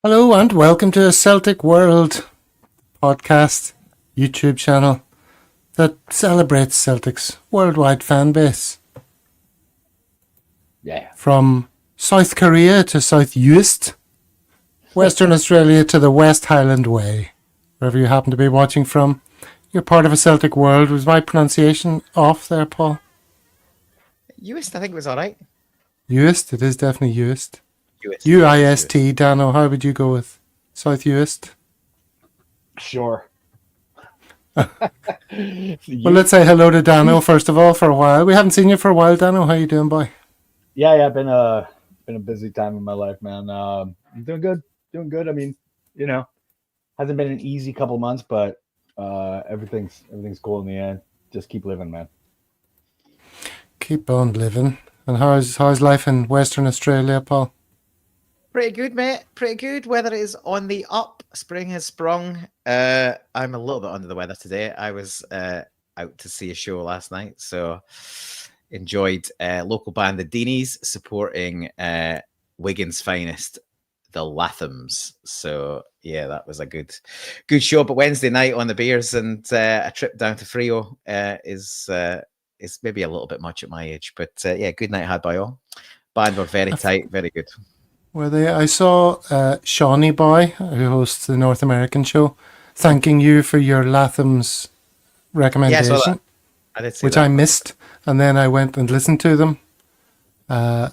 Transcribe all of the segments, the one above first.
Hello and welcome to Celtic World podcast YouTube channel that celebrates Celtic's worldwide fan base. Yeah. From South Korea to South Uist, Western Australia to the West Highland Way. Wherever you happen to be watching from, you're part of a Celtic world. Was my pronunciation off there, Paul? Uist, I think it was all right. Uist, it is definitely Uist. Uist. UIST, Dano, how would you go with South Uist? Sure. Well, let's say hello to Dano first of all for a while. We haven't seen you for a while, Dano. How you doing, boy? Yeah. Been a busy time in my life, man. I'm doing good. I mean, hasn't been an easy couple months, but everything's cool in the end. Just keep living, man. Keep on living. And how's life in Western Australia, Paul? Pretty good, mate. Pretty good. Weather is on the up. Spring has sprung. I'm a little bit under the weather today. I was out to see a show last night, so enjoyed local band the Deanies supporting Wigan's finest, the Lathams. So yeah, that was a good show. But Wednesday night on the beers and a trip down to Frio is maybe a little bit much at my age. But yeah, good night had by all. Band were very tight, very good. Were they? I saw Shawnee Boy, who hosts the North American show, thanking you for your Latham's recommendation, Yeah, I did see which that. I missed, and then I went and listened to them. Yeah,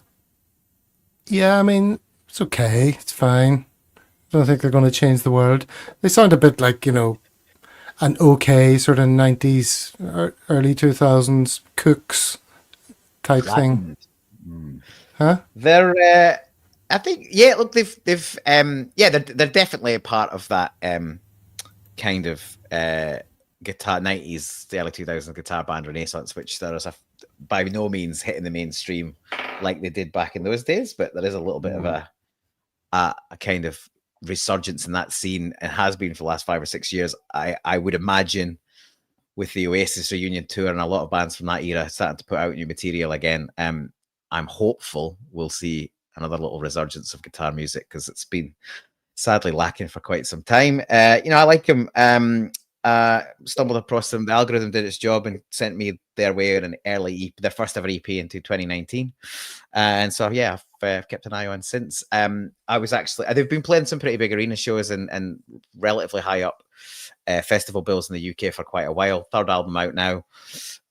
I mean, it's okay. It's fine. I don't think they're going to change the world. They sound a bit like, an okay sort of 90s, early 2000s Cooks type thing. Huh? They're I think, yeah, look, they've they're definitely a part of that kind of guitar 90s, the early 2000s guitar band renaissance, which there is by no means hitting the mainstream like they did back in those days, but there is a little bit of a kind of resurgence in that scene, and has been for the last 5 or 6 years. I would imagine with the Oasis reunion tour and a lot of bands from that era starting to put out new material again, I'm hopeful we'll see another little resurgence of guitar music, because it's been sadly lacking for quite some time. I like them. Stumbled across them. The algorithm did its job and sent me their way in an early EP, their first ever EP into 2019. And so, yeah, I've kept an eye on since. They've been playing some pretty big arena shows and relatively high up festival bills in the UK for quite a while. Third album out now.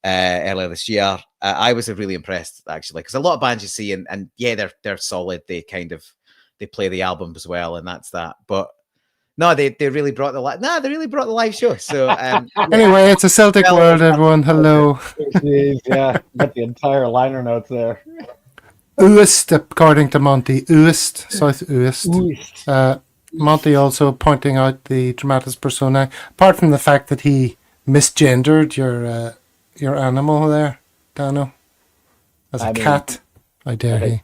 Earlier this year, I was really impressed, actually, because a lot of bands you see, and yeah, they're solid. They play the album as well, and that's that. But no, they really brought the live show. So Anyway, it's a Celtic world, everyone. Hello. Yeah, got the entire liner notes there. Uist, according to Monty. Uist, South Uist. Monty also pointing out the dramatis personae, apart from the fact that he misgendered your animal there, Dano, as a cat. I dare he.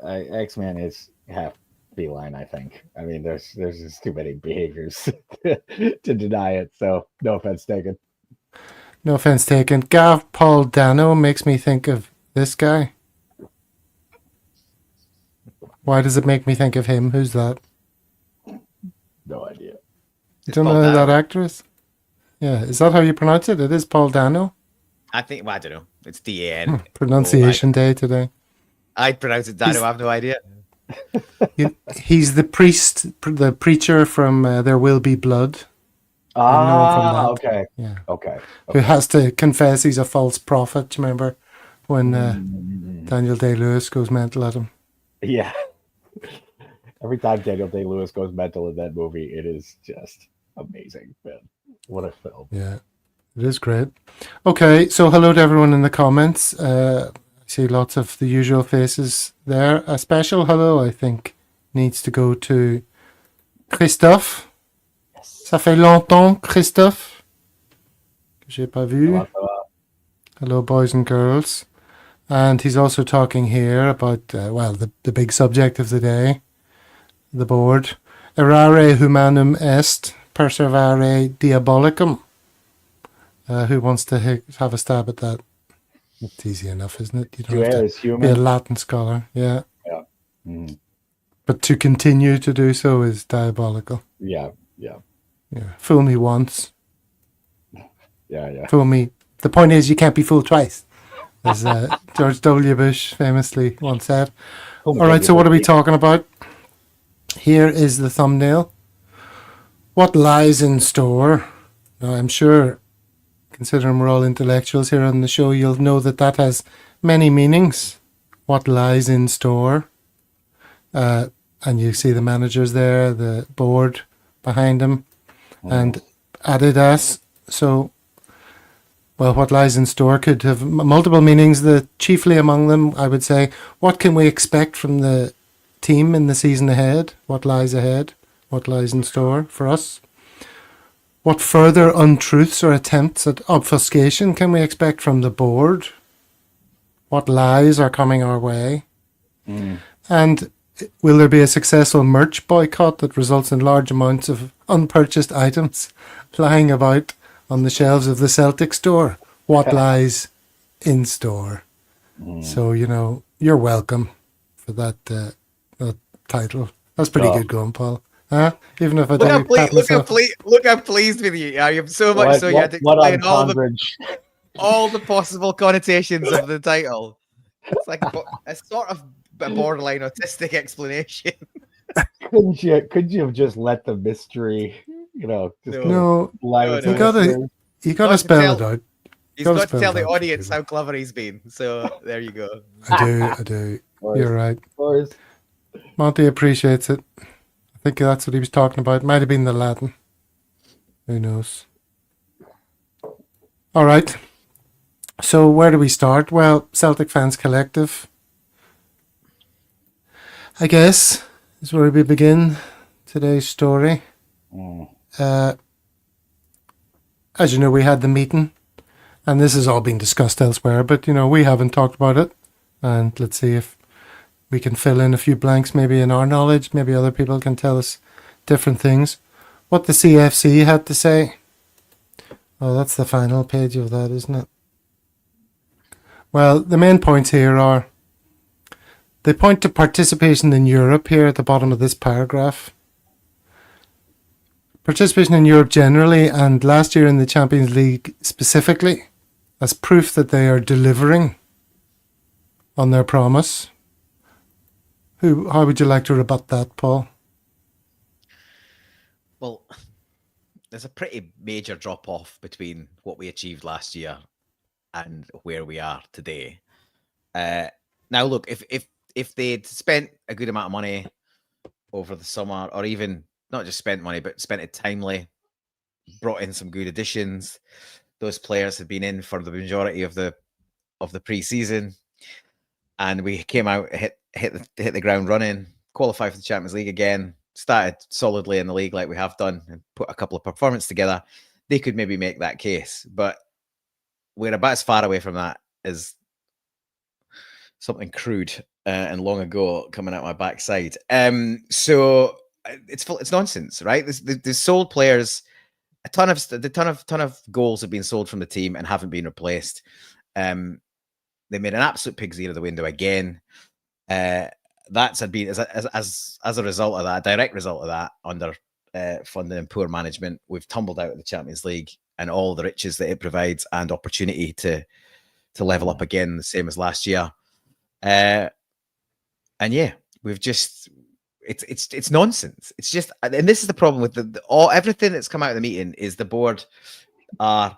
X-Man is half feline, I think. I mean, there's just too many behaviors to deny it. So no offense taken. No offense taken. Gav Paul Dano makes me think of this guy. Why does it make me think of him? Who's that? No idea. You don't know who that actor is? Yeah, is that how you pronounce it? It is Paul Dano. I think, well, I don't know. It's D-A-N. Pronunciation day today. I'd pronounce it Dano. I have no idea. He's the preacher from There Will Be Blood. Okay. Yeah. Okay. Who has to confess he's a false prophet. Do you remember when Daniel Day-Lewis goes mental at him? Yeah. Every time Daniel Day-Lewis goes mental in that movie, it is just amazing, man. What a film. Yeah, it is great. Okay, so hello to everyone in the comments. I see lots of the usual faces there. A special hello, I think, needs to go to Christophe. Yes. Ça fait longtemps, Christophe, que j'ai pas vu. Hello, boys and girls. And he's also talking here about, the big subject of the day, the board. Errare humanum est, perservare diabolicum. Who wants to have a stab at that? It's easy enough, isn't it? You don't have to be a Latin scholar. Yeah. Mm. But to continue to do so is diabolical. Yeah. Yeah. Fool me once. Yeah. Fool me. The point is, you can't be fooled twice, as George W. Bush famously once said. All right, so what are we talking about? Here is the thumbnail. What lies in store? Now, I'm sure, considering we're all intellectuals here on the show, you'll know that has many meanings. What lies in store? And you see the managers there, the board behind them, and Adidas. So, well, what lies in store could have multiple meanings. Chiefly among them, I would say, what can we expect from the team in the season ahead? What lies ahead? What lies in store for us? What further untruths or attempts at obfuscation can we expect from the board? What lies are coming our way? And will there be a successful merch boycott that results in large amounts of unpurchased items lying about on the shelves of the Celtic store? What lies in store? So, you're welcome for that title. That's pretty good going, Paul. Huh? Even if I don't look how pleased with you. I am so much so you had to explain all the possible connotations of the title. It's like a sort of a borderline autistic explanation. Couldn't you have just let the mystery, you gotta spell it out. He's got to tell the audience how clever he's been. So there you go. I do. You're right. Monty appreciates it. I think that's what he was talking about. Might have been the Latin. Who knows? All right. So where do we start? Well, Celtic Fans Collective, I guess, is where we begin today's story. As you know, we had the meeting, and this has all been discussed elsewhere, but, we haven't talked about it. And let's see if we can fill in a few blanks, maybe in our knowledge. Maybe other people can tell us different things. What the CFC had to say. Oh, that's the final page of that, isn't it? Well, the main points here are, they point to participation in Europe here at the bottom of this paragraph. Participation in Europe generally, and last year in the Champions League specifically, as proof that they are delivering on their promise. How would you like to rebut that, Paul? Well, there's a pretty major drop-off between what we achieved last year and where we are today. Now, look, if they'd spent a good amount of money over the summer, or even not just spent money, but spent it timely, brought in some good additions, those players had been in for the majority of the pre-season, and we came out, hit the ground running, qualified for the Champions League again, started solidly in the league like we have done, and put a couple of performances together, they could maybe make that case. But we're about as far away from that as something crude and long ago coming out my backside. So it's nonsense, right? There's sold players. A ton of goals have been sold from the team and haven't been replaced. They made an absolute pig's ear of the window again. That's had been as a result of that, a direct result of that, under funding and poor management. We've tumbled out of the Champions League and all the riches that it provides and opportunity to level up again, the same as last year. And yeah, we've just it's nonsense. It's just, and this is the problem with everything that's come out of the meeting is the board are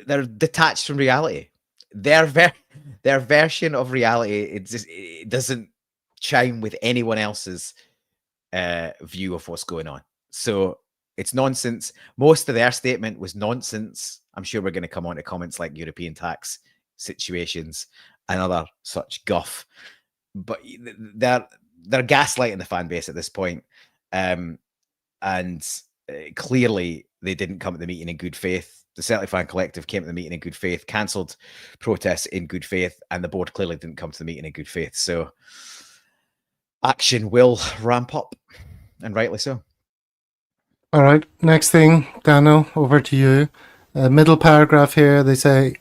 they're detached from reality. Their version of reality, it doesn't chime with anyone else's view of what's going on. So it's nonsense. Most of their statement was nonsense. I'm sure we're going to come on to comments like European tax situations and other such guff. But they're gaslighting the fan base at this point. And clearly they didn't come to the meeting in good faith. The Celtic Fan Collective came to the meeting in good faith, cancelled protests in good faith, and the board clearly didn't come to the meeting in good faith. So action will ramp up, and rightly so. All right, next thing, Dano, over to you. Middle paragraph here, they say,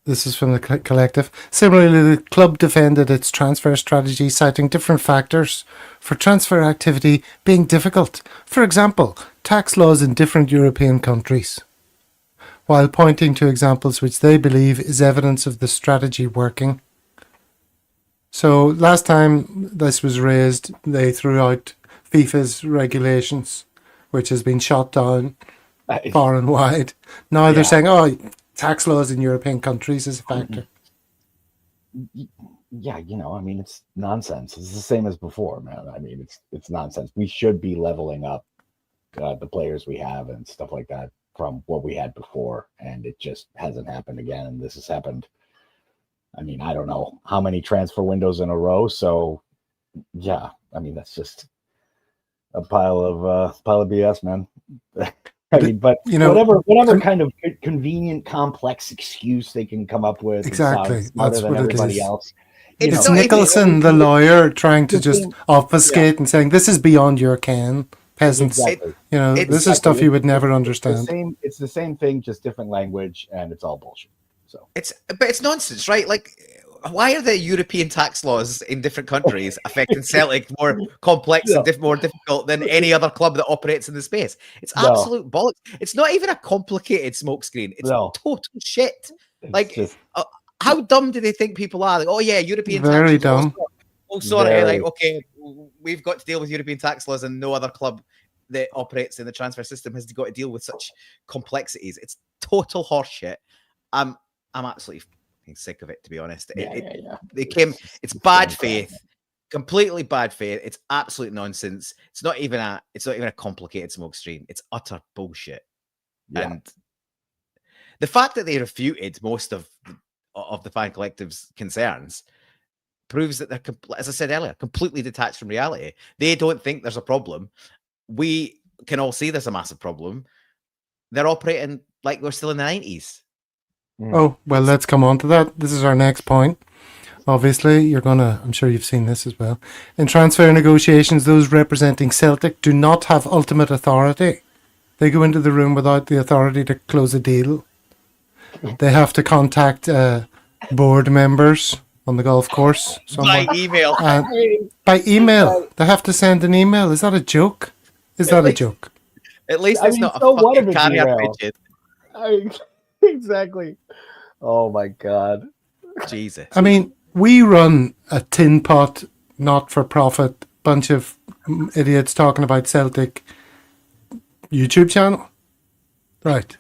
This is from the collective. Similarly, the club defended its transfer strategy, citing different factors for transfer activity being difficult. For example, tax laws in different European countries, while pointing to examples which they believe is evidence of the strategy working. So last time this was raised, they threw out FIFA's regulations, which has been shot down far and wide. Now they're saying, oh, tax laws in European countries is a factor. Yeah, I mean, it's nonsense. It's the same as before, man. I mean, it's nonsense. We should be leveling up the players we have and stuff like that from what we had before, and it just hasn't happened again. And this has happened, I mean, I don't know how many transfer windows in a row. So, yeah, I mean, that's just a pile of BS, man. I mean, but whatever kind of convenient, complex excuse they can come up with, exactly, that's what everybody else. It's Nicholson, the lawyer, trying to just obfuscate and saying this is beyond your ken, peasants. Exactly. This is stuff you would never understand. It's the same thing, just different language, and it's all bullshit. So it's nonsense, right? Like, why are the European tax laws in different countries affecting Celtic more complex and more difficult than any other club that operates in the space? It's absolute bollocks. It's not even a complicated smokescreen. It's total shit. How dumb do they think people are? Like, oh yeah, European very tax dumb. Oh, sorry. Like, okay, we've got to deal with European tax laws, and no other club that operates in the transfer system has got to deal with such complexities. It's total horseshit. I'm absolutely sick of it, to be honest. It's bad faith, completely bad faith. It's absolute nonsense. It's not even a complicated smokescreen. It's utter bullshit. And the fact that they refuted most of the fan collective's concerns proves that they're, as I said earlier, completely detached from reality. They don't think there's a problem. We can all see there's a massive problem. They're operating like we're still in the 90s. Oh, well, let's come on to that. This is our next point. Obviously, I'm sure you've seen this as well. In transfer negotiations, those representing Celtic do not have ultimate authority. They go into the room without the authority to close a deal. They have to contact board members on the golf course. By email. By email. They have to send an email. Is that a joke? A joke? At least it's not a fucking carrier pigeon. Exactly. Oh my God. Jesus. I mean, we run a tin pot, not-for-profit bunch of idiots talking about Celtic YouTube channel. Right.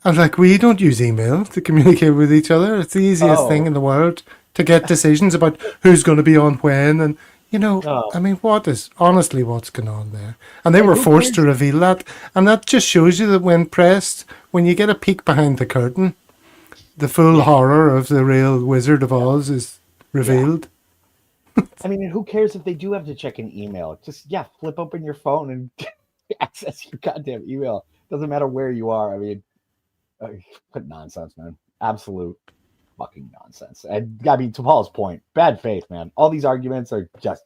And we don't use email to communicate with each other. It's the easiest thing in the world to get decisions about who's going to be on when. And, I mean, what's going on there? And they were forced to reveal that. And that just shows you that when pressed, when you get a peek behind the curtain, the full horror of the real Wizard of Oz is revealed. I mean, who cares if they do have to check an email? Just, flip open your phone and access your goddamn email. Doesn't matter where you are. I mean, what nonsense, man. Absolute fucking nonsense. And I mean, to Paul's point, bad faith, man. All these arguments are just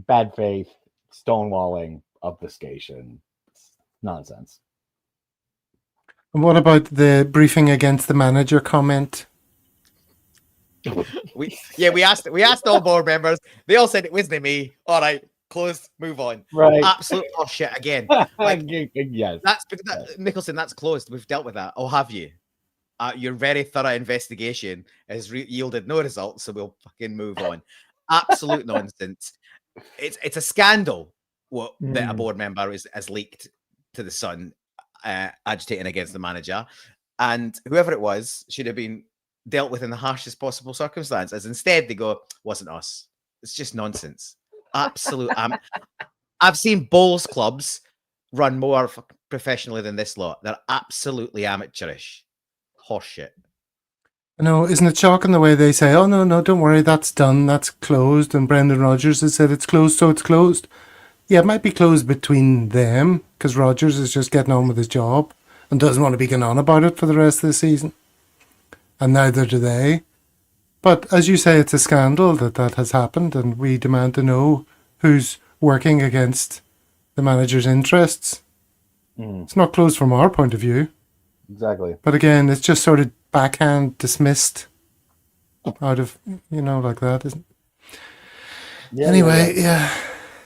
bad faith, stonewalling, obfuscation. It's nonsense. And what about the briefing against the manager comment? We asked all board members. They all said it wasn't me. All right, closed, move on. Right. Absolute horseshit again. Yes. Nicholson, that's closed. We've dealt with that. Oh, have you? Your very thorough investigation has yielded no results, so we'll fucking move on. Absolute nonsense. It's a scandal that a board member has leaked to the Sun, agitating against the manager, and whoever it was should have been dealt with in the harshest possible circumstances. Instead, they go, "Wasn't us." It's just nonsense. Absolute. I've seen bowls clubs run more professionally than this lot. They're absolutely amateurish. Horseshit. No, isn't it shocking the way they say, "Oh no, don't worry, that's done, that's closed," and Brendan Rodgers has said it's closed, so it's closed. Yeah, it might be closed between them because Rodgers is just getting on with his job and doesn't want to be going on about it for the rest of the season, and neither do they. But as you say, it's a scandal that has happened, and we demand to know who's working against the manager's interests. It's not closed from our point of view. exactly. But again, it's just sort of backhand dismissed out of, like that, isn't it? Yeah. Anyway, Yeah.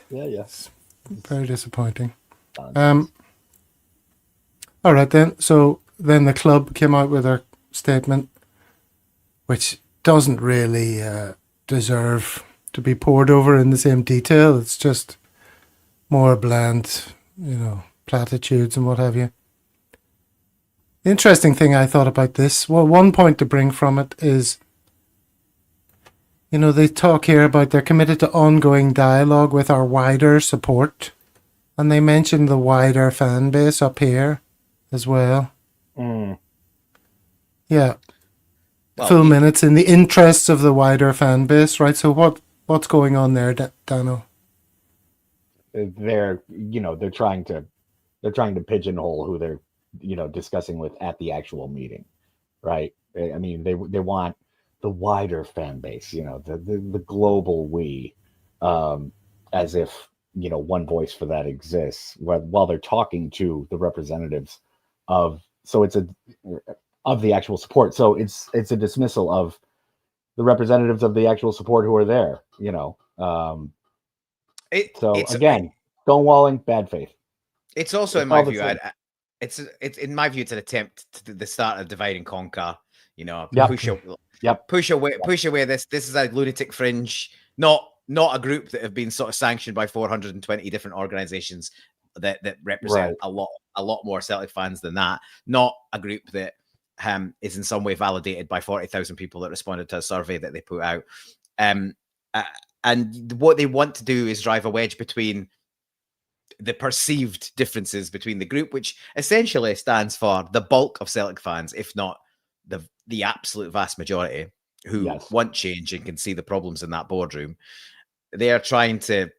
it's very disappointing. Nonsense. All right then. So then the club came out with their statement, which doesn't really deserve to be poured over in the same detail. It's just more bland, platitudes and what have you. The interesting thing I thought about this, well, one point to bring from it is, they talk here about they're committed to ongoing dialogue with our wider support, and they mention the wider fan base up here as well. Yeah. Well, full minutes in the interests of the wider fan base, right? So what's going on there, Dano? They're trying to pigeonhole who they're discussing with at the actual meeting, right? I mean, they want the wider fan base, the global we, as if one voice for that exists while they're talking to the representatives of the actual support. So it's a dismissal of the representatives of the actual support who are there, again, stonewalling, bad faith. It's also, in my view, it's in my view, it's an attempt to the start of divide and conquer. Push away. This is a lunatic fringe, not a group that have been sort of sanctioned by 420 different organizations that represent a lot more Celtic fans than that. Not a group that is in some way validated by 40,000 people that responded to a survey that they put out. And what they want to do is drive a wedge between the perceived differences between the group, which essentially stands for the bulk of Celtic fans, if not the absolute vast majority, who want change and can see the problems in that boardroom. They are trying to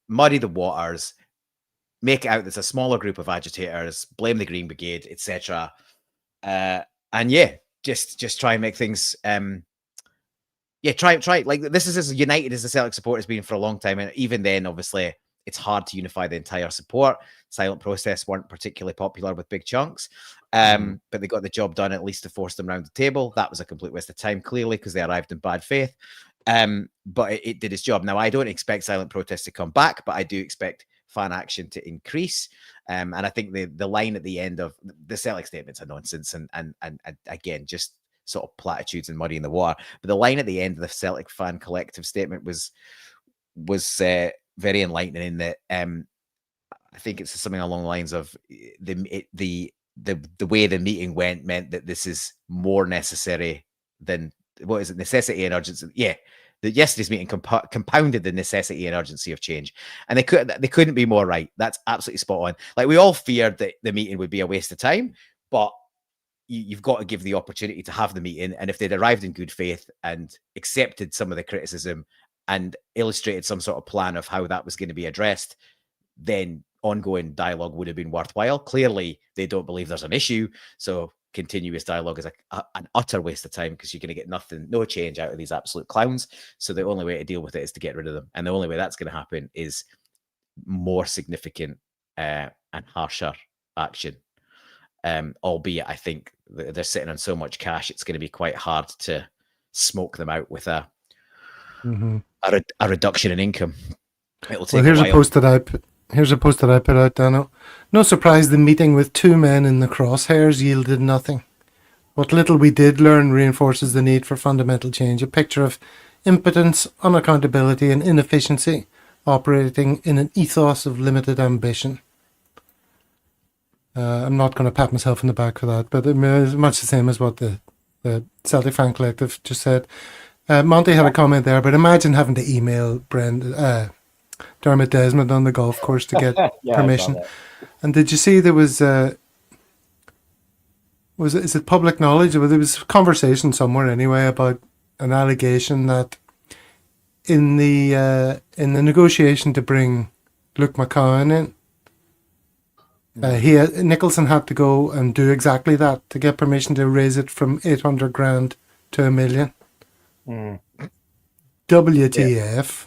muddy the waters, make it out there's a smaller group of agitators, blame the Green Brigade, etc. Just try and make things try like this is as united as the Celtic support has been for a long time, and even then, obviously, it's hard to unify the entire support. Silent protests weren't particularly popular with big chunks, but they got the job done at least to force them around the table. That was a complete waste of time, clearly, because they arrived in bad faith. But it did its job. Now, I don't expect silent protests to come back, but I do expect fan action to increase. And I think the line at the end of the Celtic statements are nonsense and again, just sort of platitudes and muddy in the water. But the line at the end of the Celtic Fan Collective statement was very enlightening in that I think it's something along the lines of the way the meeting went meant that this is more necessary than what is it, necessity and urgency. Yeah, yesterday's meeting compounded the necessity and urgency of change, and they couldn't be more right. That's absolutely spot on. Like, we all feared that the meeting would be a waste of time, but you've got to give the opportunity to have the meeting. And if they'd arrived in good faith and accepted some of the criticism and illustrated some sort of plan of how that was going to be addressed, then ongoing dialogue would have been worthwhile. Clearly, they don't believe there's an issue, so continuous dialogue is an utter waste of time, because you're going to get no change out of these absolute clowns. So the only way to deal with it is to get rid of them, and the only way that's going to happen is more significant and harsher action. Albeit, I think they're sitting on so much cash, it's going to be quite hard to smoke them out with a reduction in income. It'll take here's a post that I put out, Dano. No surprise, the meeting with two men in the crosshairs yielded nothing. What little we did learn reinforces the need for fundamental change. A picture of impotence, unaccountability, and inefficiency operating in an ethos of limited ambition. I'm not going to pat myself in the back for that, but it's much the same as what the Celtic Fan Collective just said. Monty had a comment there, but imagine having to email Dermot Desmond on the golf course to get permission. And did you see there was is it public knowledge? There was conversation somewhere anyway about an allegation that in the negotiation to bring Luke McCowan in, Nicholson had to go and do exactly that to get permission to raise it from 800,000 to $1 million. WTF?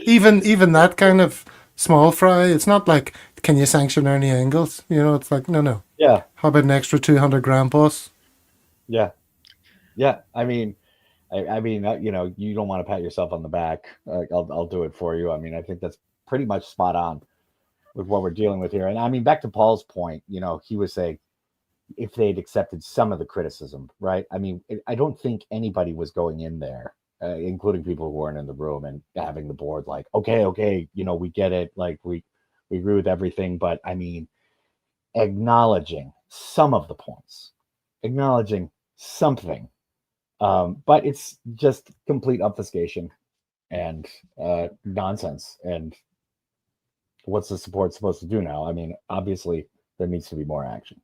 Even that kind of small fry. It's not like, can you sanction Ernie Engels? You know, it's like, no. Yeah. How about an extra 200 grand boss? Yeah. I mean, you know, you don't want to pat yourself on the back. I'll do it for you. I mean, I think that's pretty much spot on with what we're dealing with here. And I mean, back to Paul's point, you know, he was saying if they'd accepted some of the criticism, right? I mean, I don't think anybody was going in there, including people who weren't in the room, and having the board like, okay, you know, we get it. Like we agree with everything. But I mean, acknowledging some of the points, acknowledging something. But it's just complete obfuscation and nonsense. And what's the support supposed to do now? I mean, obviously, there needs to be more action.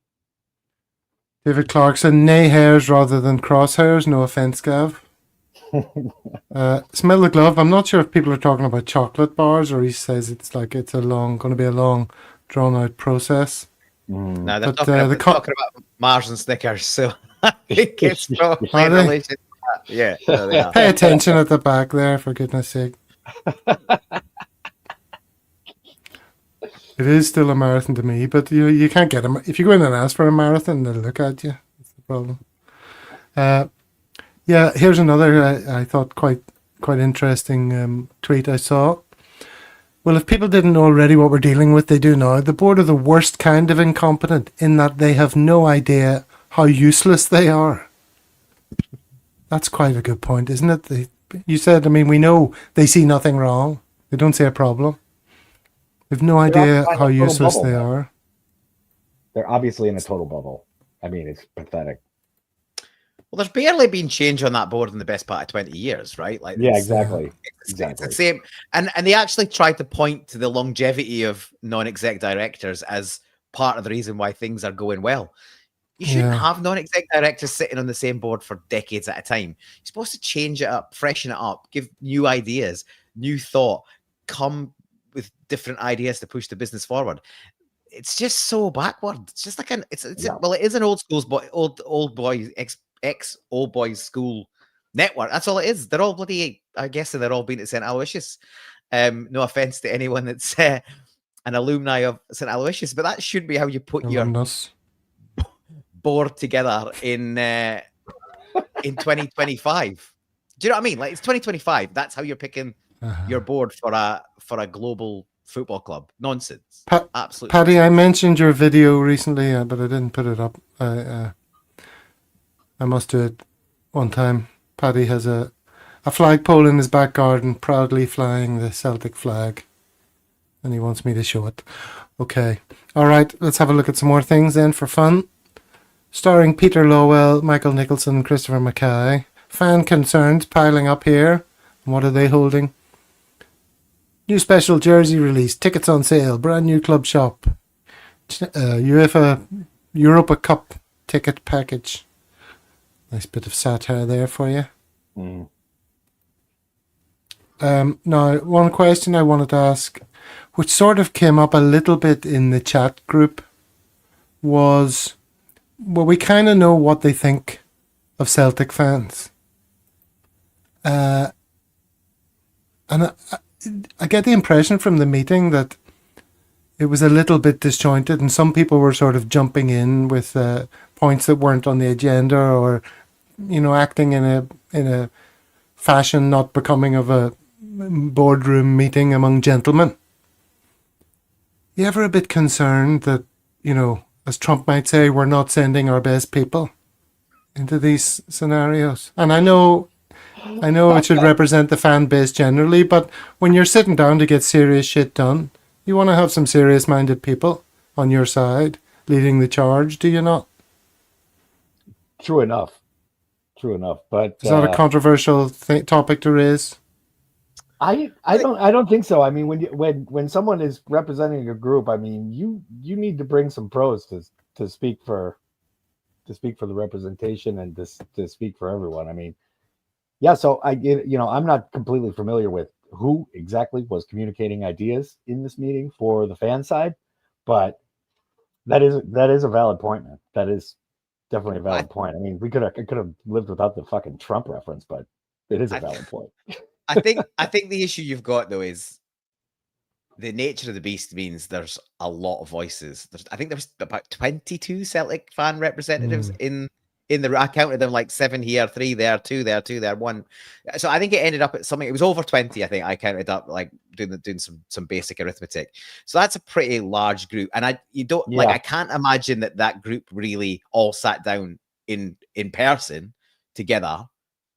David Clarkson, nay hairs rather than crosshairs. No offense, Gav. Smell the glove. I'm not sure if people are talking about chocolate bars or he says it's like it's going to be a long, drawn out process. No, they're talking about Mars and Snickers, so I think it's probably in relation to that. Yeah, no, they are. Pay attention at the back there, for goodness sake. It is still a marathon to me, but you can't get them. If you go in and ask for a marathon, they'll look at you. That's the problem. Yeah, here's another I thought quite interesting tweet I saw. Well, if people didn't know already what we're dealing with, they do now. The board are the worst kind of incompetent in that they have no idea how useless they are. That's quite a good point, isn't it? You said, I mean, we know they see nothing wrong. They don't see a problem. They've no idea how useless they are. They're obviously in a total bubble. I mean, it's pathetic. Well, there's barely been change on that board in the best part of 20 years, right? Like, yeah, exactly. It's the same. And they actually tried to point to the longevity of non-exec directors as part of the reason why things are going well. You shouldn't have non-exec directors sitting on the same board for decades at a time. You're supposed to change it up, freshen it up, give new ideas, new thought, come with different ideas to push the business forward. It's just so backward. It's just like well, it is an old school's old boys ex-old boys school network. That's all it is. They're all bloody, I guess they're all been at St. Aloysius. No offense to anyone that's an alumni of St. Aloysius, but that should be how you put your board together in 2025. Do you know what I mean? Like, it's 2025. That's how you're picking your board for a global football club. Nonsense. Absolutely. Paddy, I mentioned your video recently, but I didn't put it up. I must do it one time. Paddy has a flagpole in his back garden, proudly flying the Celtic flag, and he wants me to show it. Okay. All right, let's have a look at some more things then for fun. Starring Peter Lowell, Michael Nicholson, Christopher Mackay. Fan concerns piling up here. And what are they holding? New special jersey release, tickets on sale, brand new club shop, UEFA Europa Cup ticket package. Nice bit of satire there for you. Now, one question I wanted to ask, which sort of came up a little bit in the chat group, was, well, we kind of know what they think of Celtic fans. And I get the impression from the meeting that it was a little bit disjointed, and some people were sort of jumping in with points that weren't on the agenda, or acting in a fashion not becoming of a boardroom meeting among gentlemen. You ever a bit concerned that, as Trump might say, we're not sending our best people into these scenarios? And I know it should represent the fan base generally, but when you're sitting down to get serious shit done, you want to have some serious-minded people on your side leading the charge, do you not? True enough. But is that a controversial topic to raise? I don't think so. I mean, when someone is representing a group, I mean, you need to bring some pros to speak for the representation and to speak for everyone. I mean, yeah. So I'm not completely familiar with who exactly was communicating ideas in this meeting for the fan side, but that is a valid point, man. That is definitely a valid point. I mean, I could have lived without the fucking Trump reference, but it is a valid point. I think the issue you've got though is the nature of the beast means there's a lot of voices. I think there was about 22 Celtic fan representatives in the. I counted them like 7 here, 3 there, 2 there, 2 there, 1. So I think it ended up at something. It was over 20. I think I counted up like doing some basic arithmetic. So that's a pretty large group, and I can't imagine that group really all sat down in person together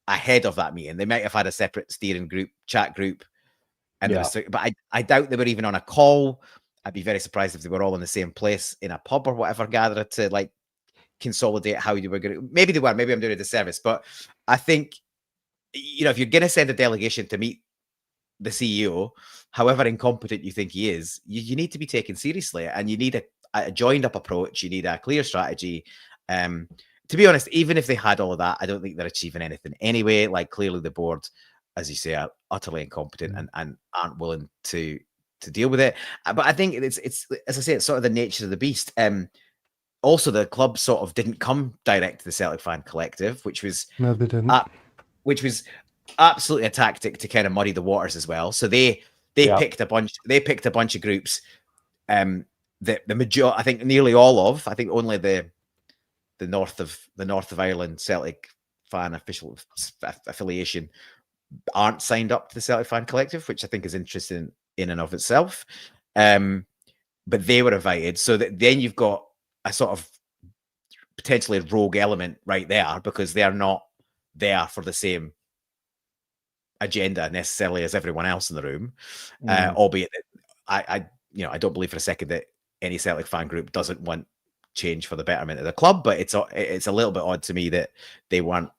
ahead of that meeting. They might have had a separate steering group, chat group. And but I doubt they were even on a call. I'd be very surprised if they were all in the same place in a pub or whatever, gathered to like consolidate how you were going to. Maybe they were. Maybe I'm doing a disservice. But I think, if you're going to send a delegation to meet the CEO, however incompetent you think he is, you need to be taken seriously, and you need a joined up approach. You need a clear strategy. To be honest, even if they had all of that, I don't think they're achieving anything anyway. Like, clearly the board, as you say, are utterly incompetent and aren't willing to deal with it. But I think it's as I say, it's sort of the nature of the beast. Also, the club sort of didn't come direct to the Celtic Fan Collective, which was no, they didn't. Which was absolutely a tactic to kind of muddy the waters as well. So they picked a bunch. They picked a bunch of groups. The majority, I think, nearly all of, I think only the north of Ireland Celtic fan official affiliation aren't signed up to the Celtic Fan Collective, which I think is interesting in and of itself. But they were invited, so that then you've got a sort of potentially rogue element right there, because they're not there for the same agenda necessarily as everyone else in the room. Albeit that I don't believe for a second that any Celtic fan group doesn't want change for the betterment of the club, but it's a little bit odd to me that they weren't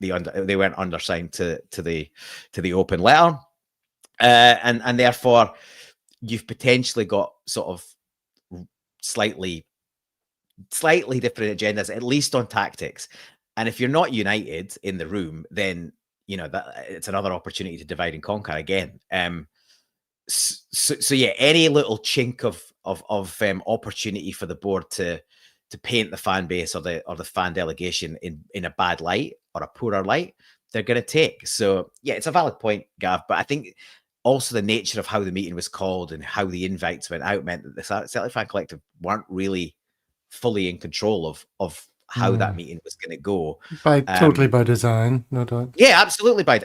undersigned to the open letter, and therefore you've potentially got sort of slightly different agendas, at least on tactics. And if you're not united in the room, then that it's another opportunity to divide and conquer again. So yeah, any little chink of opportunity for the board to paint the fan base or the fan delegation in a bad light or a poorer light, they're going to take. So yeah, it's a valid point, Gav, but I think also the nature of how the meeting was called and how the invites went out meant that the Celtic Fan Collective weren't really fully in control of how that meeting was going to go. Totally by design, no doubt. Yeah, absolutely by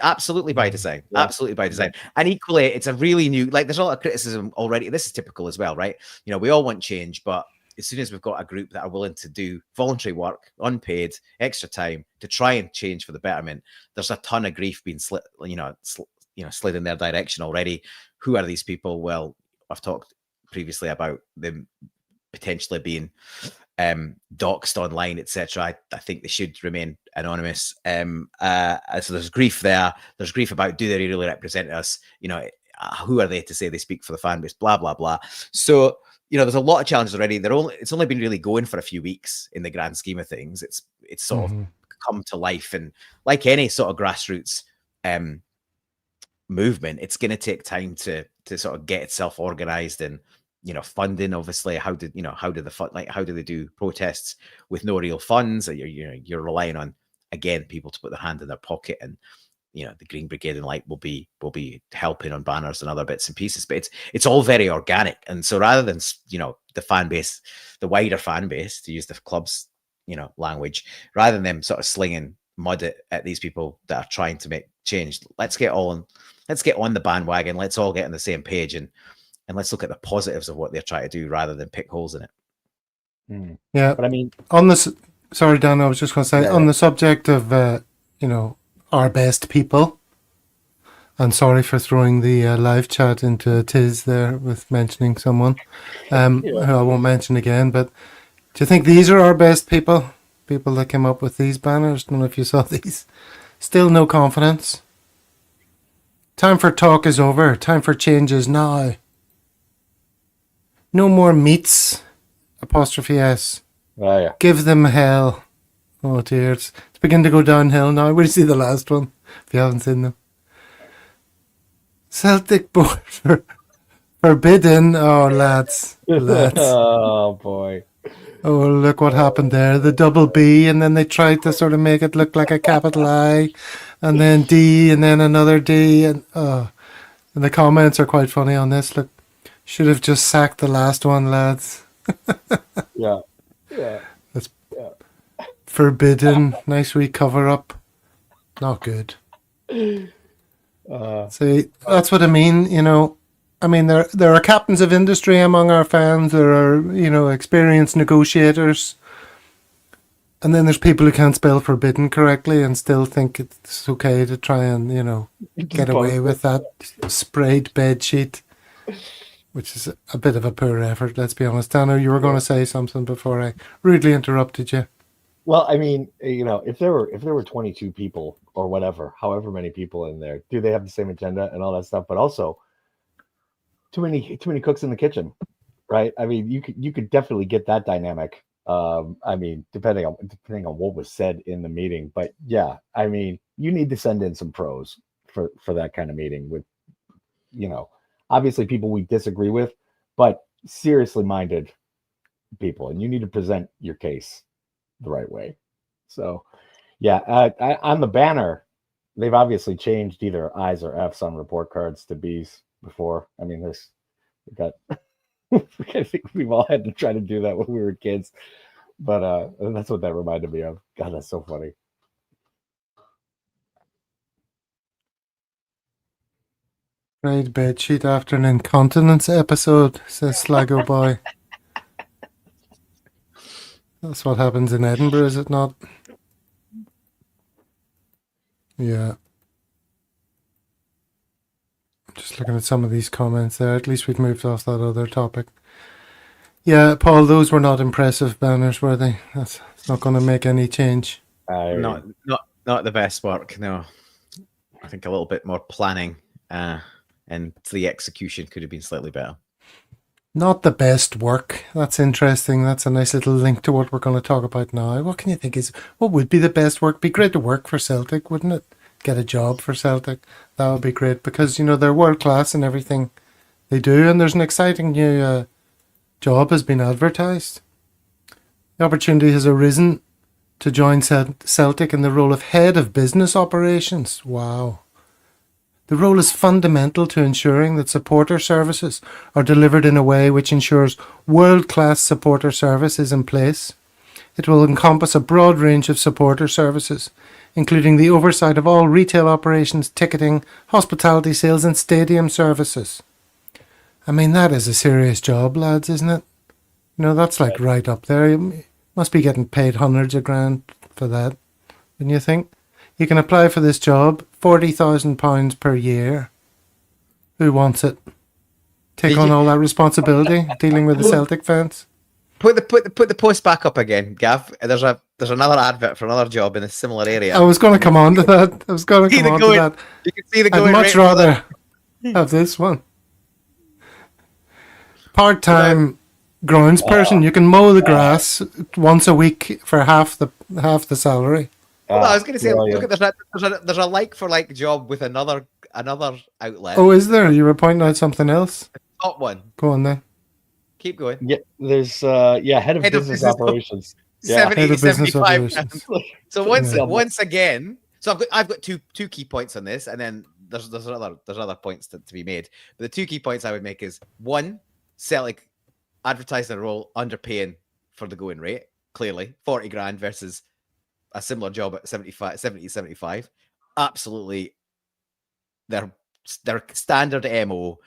design. Yeah. Absolutely by design. And equally, it's a really new, like, there's a lot of criticism already. This is typical as well, right? We all want change, but as soon as we've got a group that are willing to do voluntary work, unpaid, extra time to try and change for the betterment, there's a ton of grief being slid in their direction already. Who are these people? Well, I've talked previously about them potentially being doxed online, etc. I think they should remain anonymous. So there's grief there. There's grief about, do they really represent us? Who are they to say they speak for the fan base? Blah blah blah. So there's a lot of challenges already. It's only been really going for a few weeks in the grand scheme of things. It's sort of come to life, and like any sort of grassroots movement, it's going to take time to sort of get itself organized and funding. Obviously, how do they do protests with no real funds? You're relying on, again, people to put their hand in their pocket, and the Green Brigade and like will be helping on banners and other bits and pieces, but it's all very organic. And so rather than the fan base, the wider fan base, to use the club's language, rather than them sort of slinging mud at these people that are trying to make change, let's get on the bandwagon. Let's all get on the same page, and let's look at the positives of what they're trying to do rather than pick holes in it. Yeah, but I mean, on this, sorry, Dan, I was just going to say, on the subject of our best people, and sorry for throwing the live chat into a tiz there with mentioning someone who I won't mention again, but do you think these are our best people that came up with these banners? I don't know if you saw these. Still no confidence. Time for talk is over. Time for changes now. No more meats. '*S. Oh, yeah. Give them hell. Oh dear, it's beginning to go downhill now. We'll see the last one if you haven't seen them. Celtic board forbidden. Oh, lads. Oh boy. Oh, look what happened there. The double B, and then they tried to sort of make it look like a capital I, and then D, and then another D, and the comments are quite funny on this. Look, Should have just sacked the last one, lads. Yeah. That's forbidden. Nice wee cover up. Not good. See, that's what I mean. You know, I mean there are captains of industry among our fans. There are experienced negotiators, and then there's people who can't spell forbidden correctly and still think it's okay to try and get away with that sprayed bed sheet, which is a bit of a poor effort. Let's be honest. Dano, you were going to say something before I rudely interrupted you. Well, I mean, if there were 22 people or whatever, however many people in there, do they have the same agenda and all that stuff? But also, too many cooks in the kitchen, right? I mean, you could definitely get that dynamic. I mean, depending on what was said in the meeting, but yeah, I mean, you need to send in some pros for that kind of meeting with, obviously people we disagree with, but seriously minded people, and you need to present your case the right way. So yeah, on the banner, they've obviously changed either I's or F's on report cards to B's before. I mean, I think we've all had to try to do that when we were kids, but that's what that reminded me of. God, that's so funny. Right, bedsheet after an incontinence episode, says Sligo Boy. That's what happens in Edinburgh, is it not? Yeah. Just looking at some of these comments there. At least we've moved off that other topic. Yeah, Paul, those were not impressive banners, were they? It's not going to make any change. Not the best work, no. I think a little bit more planning and the execution could have been slightly better. Not the best work. That's interesting. That's a nice little link to what we're going to talk about now. What can you think what would be the best work? Be great to work for Celtic, wouldn't it? Get a job for Celtic. That would be great because, they're world class in everything they do, and there's an exciting new job has been advertised. The opportunity has arisen to join Celtic in the role of head of business operations. Wow. The role is fundamental to ensuring that supporter services are delivered in a way which ensures world-class supporter service is in place. It will encompass a broad range of supporter services, including the oversight of all retail operations, ticketing, hospitality sales and stadium services. I mean, that is a serious job, lads, isn't it? That's like right up there. You must be getting paid hundreds of grand for that, wouldn't you think? You can apply for this job, £40,000 per year. Who wants it? Take on all that responsibility, dealing with the Celtic fans. Put the post back up again, Gav. There's another advert for another job in a similar area. I was going to come on to that. You can see the going. I'd much rather have this one. Part-time grounds person. You can mow the grass once a week for half the salary. Well, I was going to say, look at there's a like job with another outlet. Oh, is there? You were pointing out something else? Top one. Go on then. Keep going. Yeah, there's head of business operations. 70 to 75. So once Yeah. again, so I've got two key points on this, and then there's other points to be made. But the two key points I would make is one, Celtic advertising a role underpaying for the going rate, clearly 40 grand versus a similar job at 70 to 75. Absolutely their standard MO,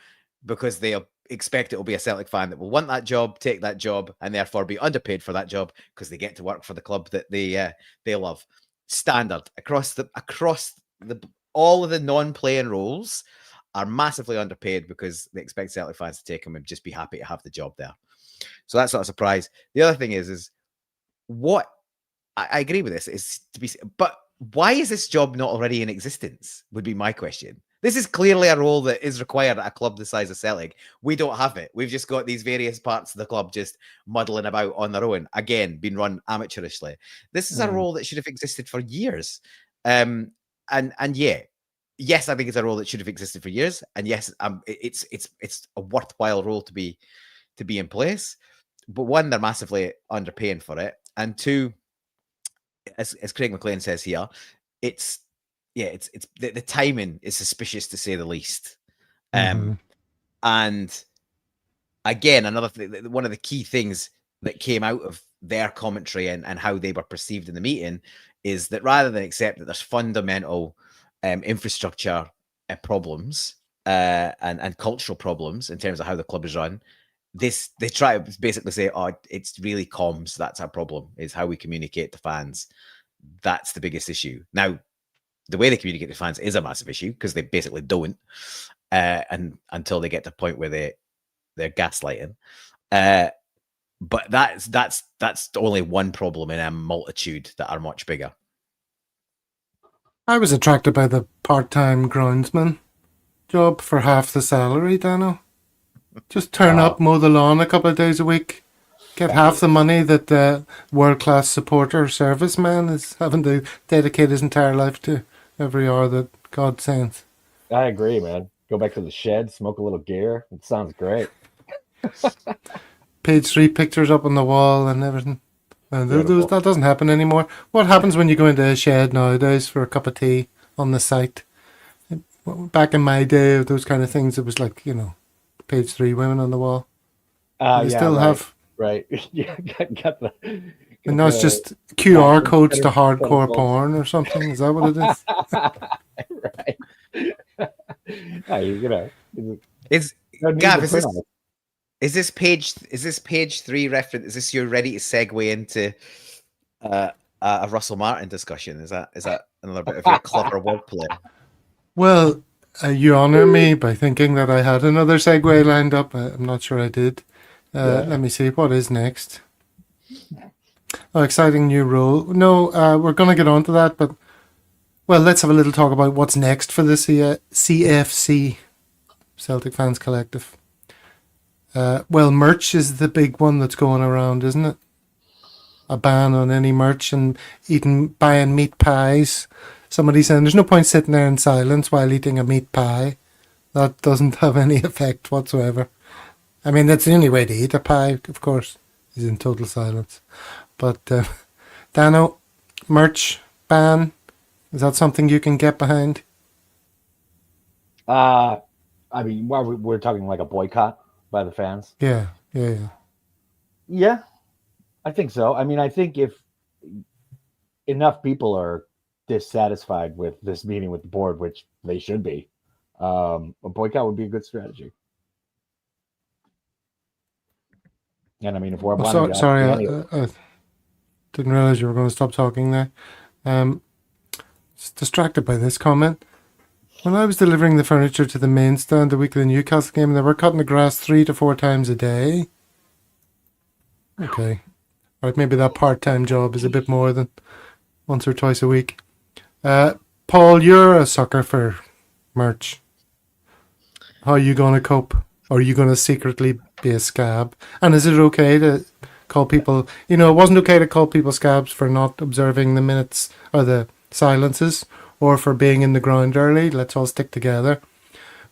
because they expect it will be a Celtic fan that will want that job, take that job, and therefore be underpaid for that job because they get to work for the club that they love. Standard across all of the non-playing roles are massively underpaid because they expect Celtic fans to take them and just be happy to have the job there. So that's not a surprise. The other thing is what I agree with this but why is this job not already in existence? Would be my question. This is clearly a role that is required at a club the size of Celtic. We don't have it. We've just got these various parts of the club just muddling about on their own. Again, being run amateurishly. This is a role that should have existed for years. And yes, I think it's a role that should have existed for years. And yes, it's a worthwhile role to be in place. But one, they're massively underpaying for it, and two, as Craig McLean says here, it's the timing is suspicious to say the least. And again, one of the key things that came out of their commentary and how they were perceived in the meeting is that rather than accept that there's fundamental infrastructure problems and cultural problems in terms of how the club is run, they try to basically say, oh, it's really comms. That's our problem, is how we communicate to fans. That's the biggest issue. Now, the way they communicate to fans is a massive issue because they basically don't, and until they get to the point where they're gaslighting. But that's only one problem in a multitude that are much bigger. I was attracted by the part-time groundsman job for half the salary, Dano. Just turn up, mow the lawn a couple of days a week, get half the money that the world-class supporter serviceman is having to dedicate his entire life to every hour that God sends. I agree, man. Go back to the shed, smoke a little gear. It sounds great. Page 3 pictures up on the wall and everything. And that doesn't happen anymore. What happens when you go into a shed nowadays for a cup of tea on the site? Back in my day, those kind of things, it was like, page 3 women on the wall. You still have... Right. Yeah, got the... And now it's just QR codes to hardcore porn or something. Is that what it is? Right. Gav, is this page 3 reference? Is this you're ready to segue into a Russell Martin discussion? Is that another bit of your clever wordplay? Well, you honour me by thinking that I had another segue lined up. I'm not sure I did. Let me see. What is next? Oh, exciting new role. No, we're going to get on to that, but let's have a little talk about what's next for the CFC, Celtic Fans Collective. Merch is the big one that's going around, isn't it? A ban on any merch and buying meat pies. Somebody saying there's no point sitting there in silence while eating a meat pie. That doesn't have any effect whatsoever. I mean, that's the only way to eat a pie, of course, is in total silence. But, Dano, merch ban, is that something you can get behind? I mean, we're talking like a boycott by the fans. Yeah. Yeah, I think so. I mean, I think if enough people are dissatisfied with this meeting with the board, which they should be, a boycott would be a good strategy. And I mean, if we're sorry, I didn't realize you were going to stop talking there. Just distracted by this comment. When I was delivering the furniture to the main stand the week of the Newcastle game, they were cutting the grass 3 to 4 times a day. Okay. All right, maybe that part-time job is a bit more than once or twice a week. Paul, you're a sucker for merch. How are you going to cope? Or are you going to secretly be a scab? And is it okay to call people... it wasn't okay to call people scabs for not observing the minutes or the silences or for being in the ground early. Let's all stick together.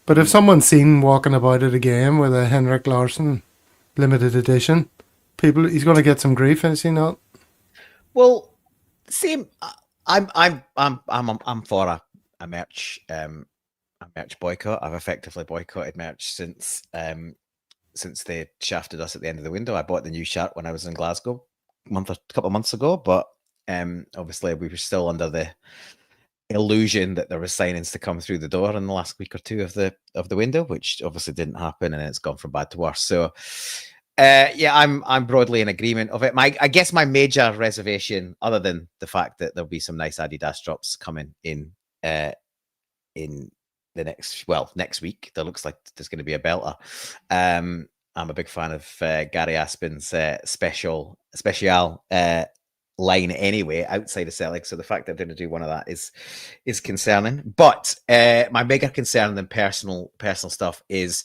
But if someone's seen walking about at a game with a Henrik Larsson limited edition, he's going to get some grief, is he not? Well, same. I'm for a merch boycott. I've effectively boycotted merch since they shafted us at the end of the window. I bought the new shirt when I was in Glasgow a couple of months ago, but obviously we were still under the illusion that there were signings to come through the door in the last week or two of the window, which obviously didn't happen, and it's gone from bad to worse. So I'm broadly in agreement of it. I guess my major reservation, other than the fact that there'll be some nice Adidas drops coming in the next week, there looks like there's going to be a belter. I'm a big fan of Gary Aspin's special line anyway outside of Celtic, so the fact that they're going to do one of that is concerning. But my bigger concern than personal stuff is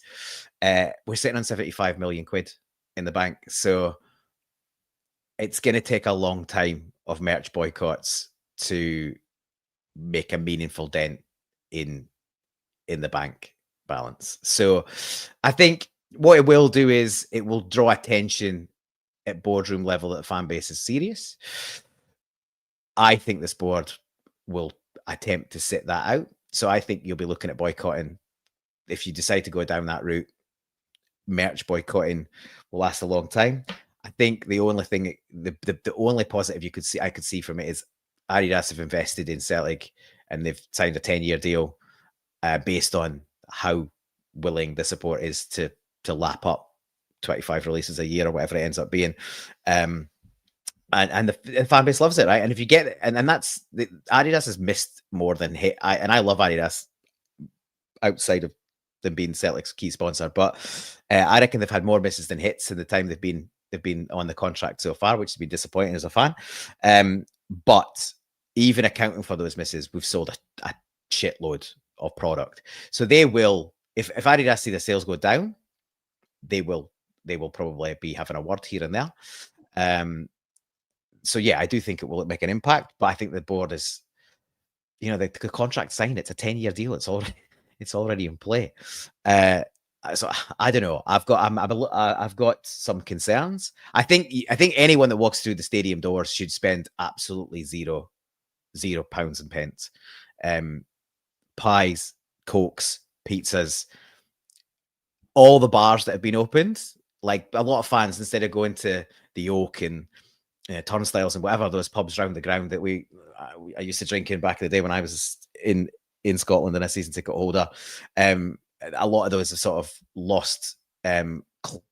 we're sitting on 75 million quid in the bank, so it's going to take a long time of merch boycotts to make a meaningful dent in the bank balance. So I think what it will do is it will draw attention at boardroom level that the fan base is serious. I think this board will attempt to sit that out. So I think you'll be looking at boycotting. If you decide to go down that route, merch boycotting will last a long time. I think the only thing, the only positive I could see from it is Adidas have invested in Celtic and they've signed a 10-year deal based on how willing the support is to lap up 25 releases a year or whatever it ends up being. And the fan base loves it, right? And if you get it, and that's Adidas has missed more than hit. I love Adidas outside of them being Celtic's key sponsor, but I reckon they've had more misses than hits in the time they've been on the contract so far, which has been disappointing as a fan. But even accounting for those misses, we've sold a shitload of product. So they will, if Adidas see the sales go down, they will probably be having a word here and there. So yeah, I do think it will make an impact, but I think the board is, the contract signed. It's a 10-year deal. It's already in play. So I don't know. I've got some concerns. I think anyone that walks through the stadium doors should spend absolutely zero pounds and pence. Pies, cokes, pizzas, all the bars that have been opened. Like a lot of fans, instead of going to the Oak and Turnstiles and whatever those pubs around the ground that I used to drink in back in the day when I was in Scotland and a season ticket holder, a lot of those have sort of lost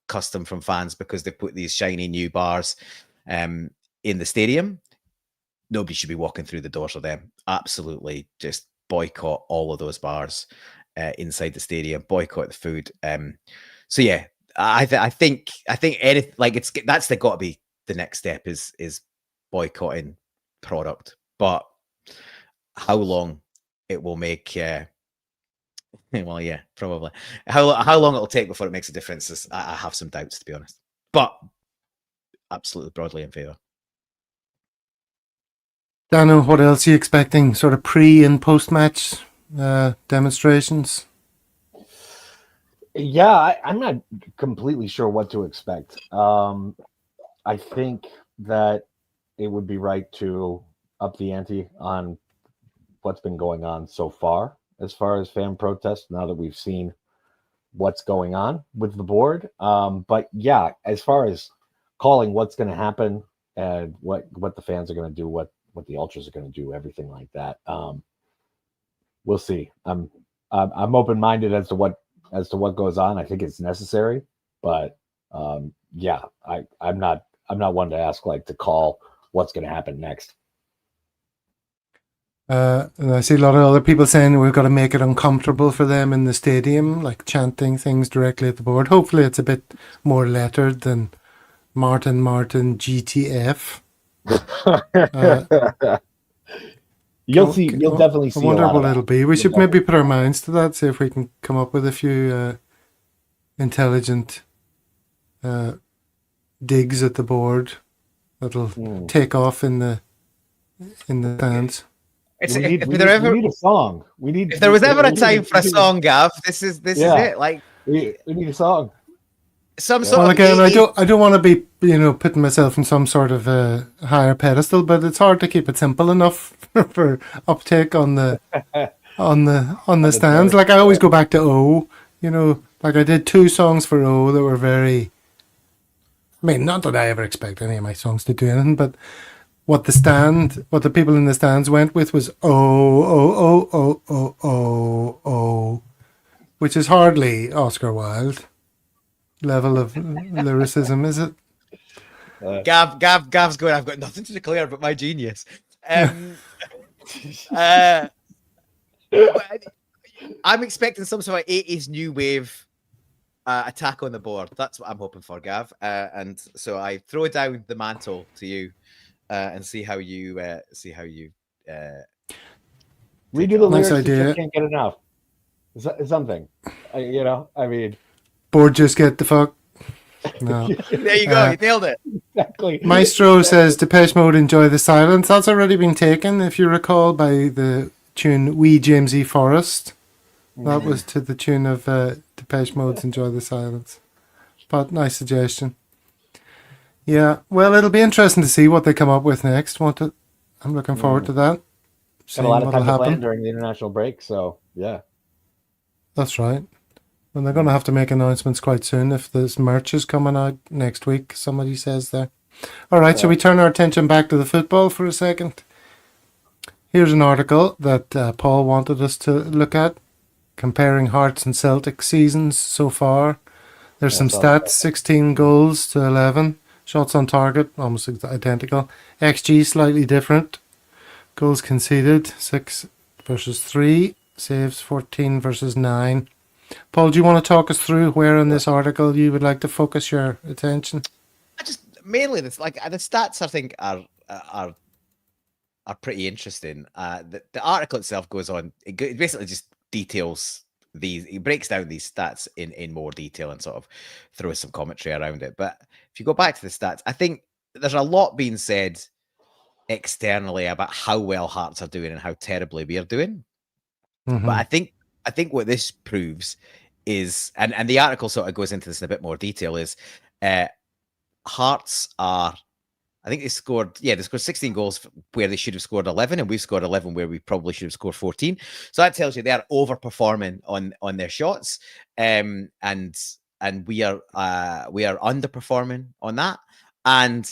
custom from fans because they put these shiny new bars in the stadium. Nobody should be walking through the doors of them. Absolutely, just boycott all of those bars inside the stadium. Boycott the food. So yeah, I think anything like that's got to be the next step is boycotting product. But how long it will make? Well, yeah, probably. How long it'll take before it makes a difference? I have some doubts, to be honest. But absolutely broadly in favour. Dano, what else are you expecting? Sort of pre and post match demonstrations? Yeah, I'm not completely sure what to expect. I think that it would be right to up the ante on what's been going on so far as fan protests, now that we've seen what's going on with the board. But yeah, as far as calling what's going to happen and what the fans are going to do, what the ultras are going to do, everything like that. We'll see. I'm open-minded as to what goes on. I think it's necessary, but yeah, I'm not one to ask to call what's going to happen next. And I see a lot of other people saying we've got to make it uncomfortable for them in the stadium, like chanting things directly at the board. Hopefully it's a bit more lettered than Martin GTF. You'll definitely see. I wonder what it'll be. We should maybe put our minds to that, see if we can come up with a few intelligent digs at the board that'll take off in the stands. We need a song. If there was ever a time for a song, Gav, this is it. Like we need a song. Well, again, I don't want to be putting myself in some sort of higher pedestal, but it's hard to keep it simple enough for uptake on the stands. Like I always go back to O. Like I did 2 songs for O that were very. I mean, not that I ever expect any of my songs to do anything, but what the people in the stands went with was oh, which is hardly Oscar Wilde level of lyricism, is it? Gav's going, I've got nothing to declare but my genius. I'm expecting some sort of 80s new wave attack on the board. That's what I'm hoping for, Gav. And so I throw down the mantle to you and see how you redo the lyrics. Nice idea. You can't get enough. Something, I mean, board just get the fuck. No. There you go. You nailed it. Exactly. Maestro says Depeche Mode Enjoy the Silence. That's already been taken, if you recall, by the tune Wee James E. Forrest. That was to the tune of Depeche Mode's Enjoy the Silence. But nice suggestion. Yeah, well, it'll be interesting to see what they come up with next. I'm looking forward to that. Got a lot of time to plan during the international break, so yeah. That's right. And they're going to have to make announcements quite soon if this merch is coming out next week, somebody says there. All right, so we turn our attention back to the football for a second. Here's an article that Paul wanted us to look at, comparing Hearts and Celtic seasons so far. There's some stats, 16 goals to 11. Shots on target, almost identical. XG, slightly different. Goals conceded, 6 versus 3. Saves, 14 versus 9. Paul, do you want to talk us through where in this article you would like to focus your attention? Mainly, the stats I think are pretty interesting. The article itself goes on. It basically just details these. It breaks down these stats in more detail and sort of throws some commentary around it. But if you go back to the stats, I think there's a lot being said externally about how well Hearts are doing and how terribly we are doing. Mm-hmm. But I think what this proves is, and the article sort of goes into this in a bit more detail, is Hearts are, I think they scored 16 goals where they should have scored 11, and we've scored 11 where we probably should have scored 14. So that tells you they are overperforming on their shots, and we are underperforming on that. And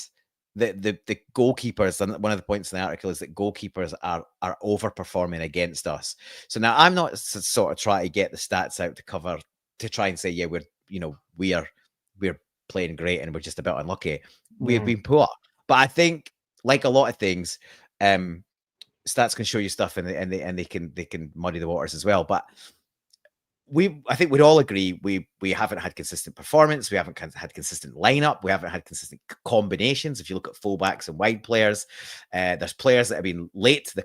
the goalkeepers, and one of the points in the article is that goalkeepers are overperforming against us. So now I'm not sort of trying to get the stats out to try and say, yeah, we're playing great and we're just about unlucky. We've been poor. But I think, like a lot of things, stats can show you stuff and they can muddy the waters as well. But I think we'd all agree we haven't had consistent performance. We haven't had consistent lineup. We haven't had consistent combinations. If you look at fullbacks and wide players, there's players that have been late to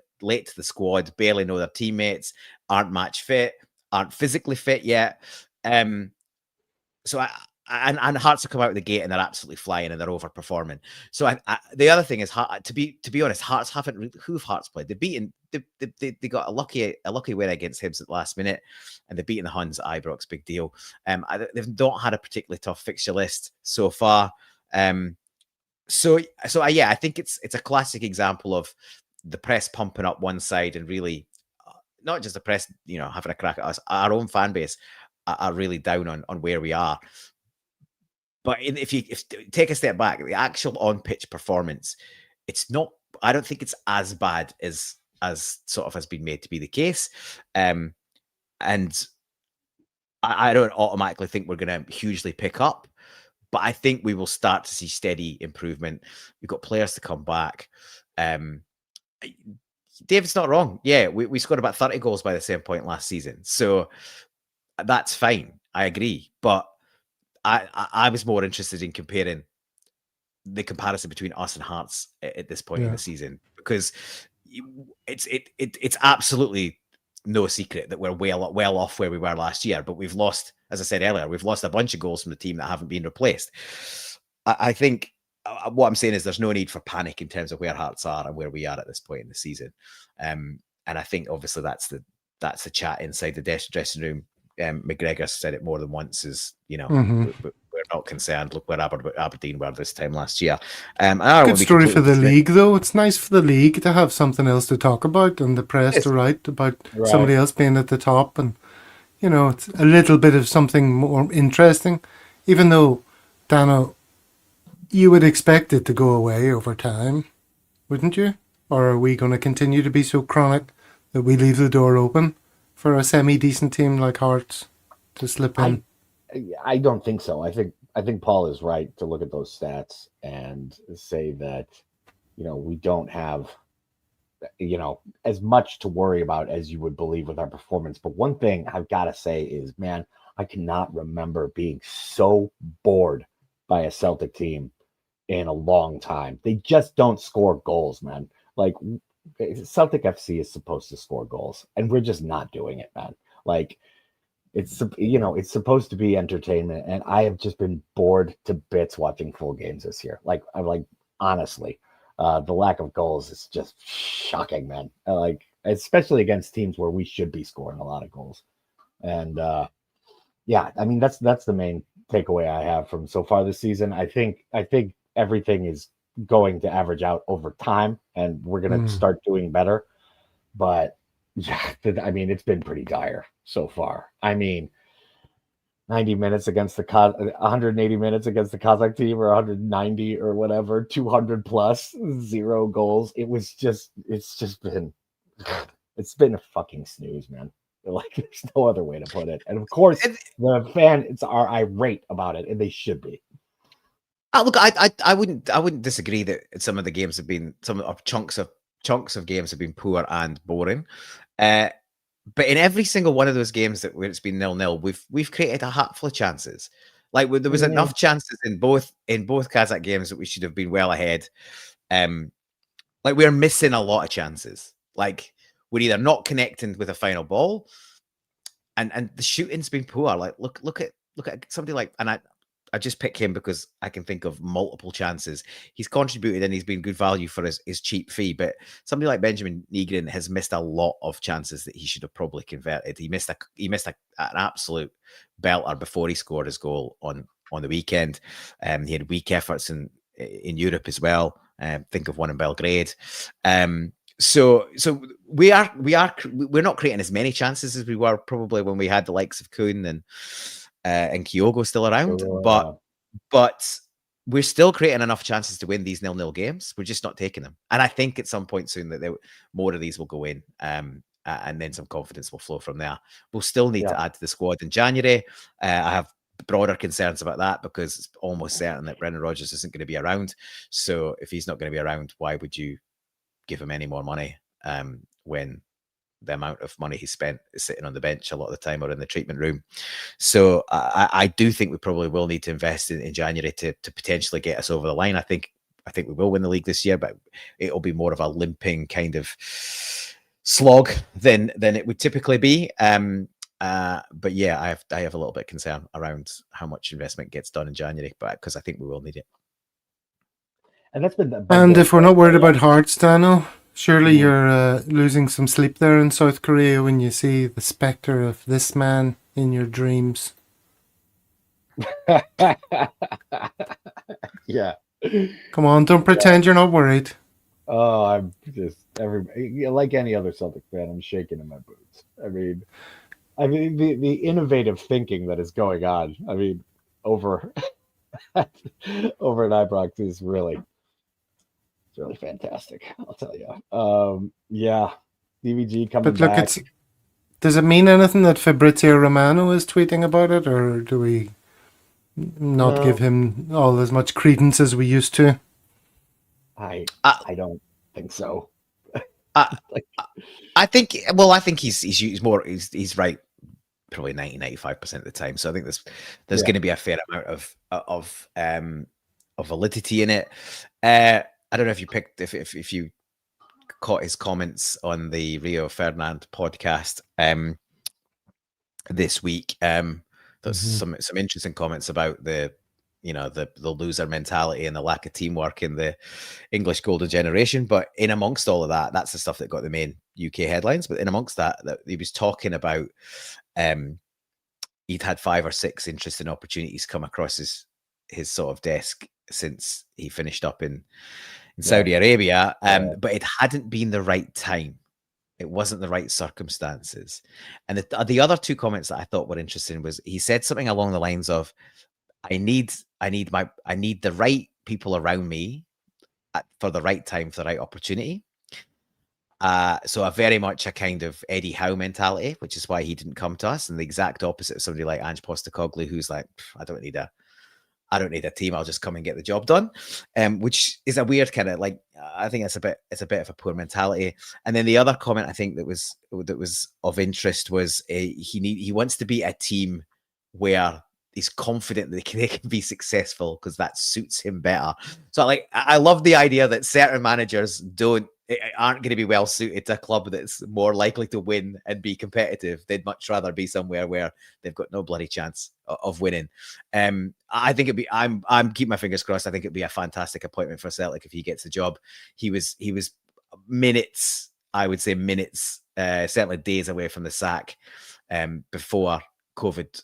the squad, barely know their teammates, aren't match fit, aren't physically fit yet. So and Hearts have come out of the gate and they're absolutely flying and they're overperforming. So the other thing is, to be honest, Hearts haven't really, who've Hearts played? They got a lucky win against Hibs at the last minute, and they've beaten the Huns at Ibrox, big deal. They've not had a particularly tough fixture list so far. So yeah, I think it's a classic example of the press pumping up one side and really not just the press, having a crack at us. Our own fan base are really down on where we are. But if take a step back, the actual on-pitch performance, it's not. I don't think it's as bad as sort of has been made to be the case. And I don't automatically think we're going to hugely pick up, but I think we will start to see steady improvement. We've got players to come back. David's not wrong. Yeah, we scored about 30 goals by the same point last season, so that's fine. I agree, but I was more interested in comparing the comparison between us and Hearts at this point in the season, because it's absolutely no secret that we're well off where we were last year, but we've lost, as I said earlier, we've lost a bunch of goals from the team that haven't been replaced. I think what I'm saying is there's no need for panic in terms of where Hearts are and where we are at this point in the season. And I think obviously that's the chat inside the dressing room. McGregor said it more than once, is we're not concerned. Look where Aberdeen were this time last year. Good story for the league, though. It's nice for the league to have something else to talk about and the press to write about somebody else being at the top, and it's a little bit of something more interesting. Even though, Dano, you would expect it to go away over time, wouldn't you? Or are we going to continue to be so chronic that we leave the door open for a semi-decent team like Hearts to slip in? I don't think so. I think Paul is right to look at those stats and say that, we don't have, as much to worry about as you would believe with our performance. But one thing I've got to say is, man, I cannot remember being so bored by a Celtic team in a long time. They just don't score goals, man. Like, Celtic FC is supposed to score goals, and we're just not doing it, man. Like, it's supposed to be entertainment, and I have just been bored to bits watching full games this year. Like, honestly, the lack of goals is just shocking, man. Especially against teams where we should be scoring a lot of goals. And yeah, I mean, that's the main takeaway I have from so far this season. I think everything is going to average out over time, and we're going to start doing better. But yeah, I mean, it's been pretty dire so far. I mean, 90 minutes against the 180 minutes against the Kazakh team, or 190 or whatever, 200 plus, 0 goals. It's just been a fucking snooze, man. Like, there's no other way to put it. And of course, the fans are irate about it, and they should be. Look, I wouldn't disagree that some of the games have been, chunks of games have been poor and boring. But in every single one of those games where it's been 0-0, we've created a hatful of chances. Like, there was enough chances in both Kazakh games that we should have been well ahead. Like, we're missing a lot of chances. Like, we're either not connecting with a final ball, and the shooting's been poor. Like, look at somebody like, and I just pick him because I can think of multiple chances. He's contributed and he's been good value for his cheap fee. But somebody like Benjamin Nygren has missed a lot of chances that he should have probably converted. He missed an absolute belter before he scored his goal on the weekend. He had weak efforts in Europe as well. Think of one in Belgrade. So we're not creating as many chances as we were probably when we had the likes of Kuhn and Kyogo still around, but we're still creating enough chances to win these 0-0 games. We're just not taking them. And I think at some point soon that more of these will go in, and then some confidence will flow from there. We'll still need to add to the squad in January. I have broader concerns about that because it's almost certain that Brendan Rodgers isn't going to be around. So if he's not going to be around, why would you give him any more money when the amount of money he spent is sitting on the bench a lot of the time or in the treatment room? So I do think we probably will need to invest in January to potentially get us over the line. I think we will win the league this year, but it'll be more of a limping kind of slog than it would typically be. But yeah, I have a little bit of concern around how much investment gets done in January, but because I think we will need it. And that's been and if we're not worried about hearts, Daniel, surely you're losing some sleep there in South Korea when you see the spectre of this man in your dreams. Yeah. Come on, don't pretend you're not worried. Oh, I'm just like any other Celtic fan, I'm shaking in my boots. I mean the innovative thinking that is going on. I mean, over over at Ibrox is really fantastic. I'll tell you. Yeah, DVG coming back. Does it mean anything that Fabrizio Romano is tweeting about it, or do we not give him all as much credence as we used to? I don't think so. I think he's right probably 90-95% of the time. So I think there's going to be a fair amount of validity in it. I don't know if you caught his comments on the Rio Ferdinand podcast this week. There's some interesting comments about the loser mentality and the lack of teamwork in the English golden generation. But in amongst all of that, that's the stuff that got the main UK headlines. But in amongst that he was talking about he'd had 5 or 6 interesting opportunities come across his sort of desk since he finished up in Saudi Arabia, but it hadn't been the right time. It wasn't the right circumstances. And the other 2 comments that I thought were interesting was he said something along the lines of, I need the right people around me for the right time, for the right opportunity. So very much a kind of Eddie Howe mentality, which is why he didn't come to us, and the exact opposite of somebody like Ange Postecoglou, who's like, I don't need a team. I'll just come and get the job done, which is a weird kind of like. I think it's a bit of a poor mentality. And then the other comment I think that was of interest was he wants to be a team where he's confident that they can be successful because that suits him better. So I love the idea that certain managers aren't going to be well suited to a club that's more likely to win and be competitive. They'd much rather be somewhere where they've got no bloody chance of winning. I think I'm keeping my fingers crossed. I think it'd be a fantastic appointment for Celtic if he gets the job. He was minutes, I would say minutes, certainly days away from the sack before COVID,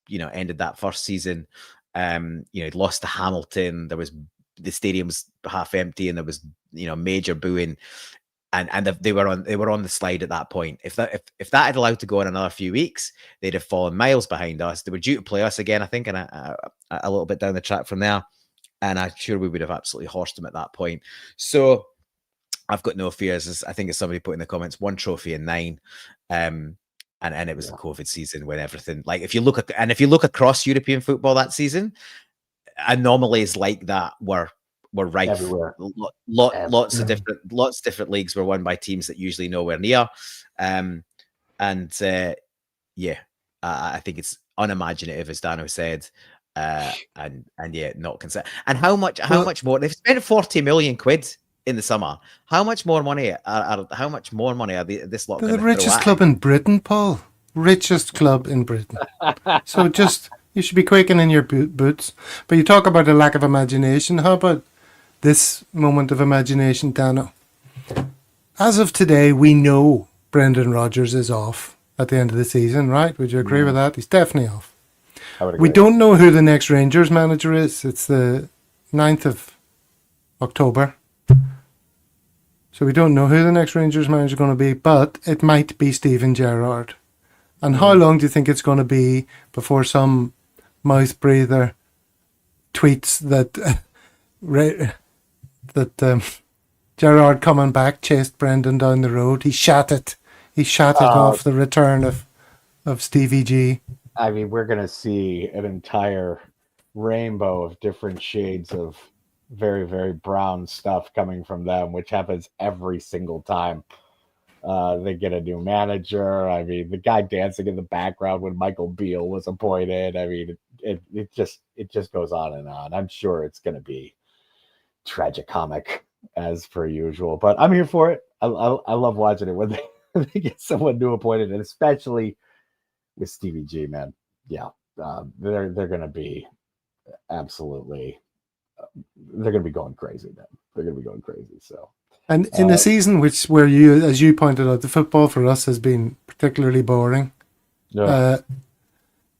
ended that first season. He'd lost to Hamilton. The stadium's half empty and there was, major booing. and they were on the slide at that point. If that had allowed to go in another few weeks, they'd have fallen miles behind us. They were due to play us again, I think, and a little bit down the track from there. And I'm sure we would have absolutely horsed them at that point. So I've got no fears. I think as somebody put in the comments, 1 trophy in 9. And it was a COVID season when everything, like if you look across European football that season, anomalies like that were rife everywhere. Lots of different leagues were won by teams that usually nowhere near. I think it's unimaginative, as Dano said. And yeah, not concerned. And how much more they've spent 40 million quid in the summer. How much more money are this lot? They're the richest club in Britain, Paul. Richest club in Britain. So just you should be quaking in your boots. But you talk about a lack of imagination. How about this moment of imagination, Dano? As of today, we know Brendan Rodgers is off at the end of the season, right? Would you agree with that? He's definitely off. We don't know who the next Rangers manager is. It's the 9th of October. So we don't know who the next Rangers manager is going to be, but it might be Steven Gerrard. And how long do you think it's going to be before some mouth breather tweets that Gerrard coming back chased Brendan down the road? He shat it off the return of Stevie G. I mean, we're going to see an entire rainbow of different shades of very, very brown stuff coming from them, which happens every single time they get a new manager. I mean, the guy dancing in the background when Michael Beale was appointed. I mean, it just goes on and on. I'm sure it's going to be tragicomic as per usual, but I'm here for it. I love watching it when they get someone new appointed, and especially with Stevie G, man. Yeah, they're going to be absolutely. They're going to be going crazy, man. They're going to be going crazy. So, and in a season where you, as you pointed out, the football for us has been particularly boring. Yeah.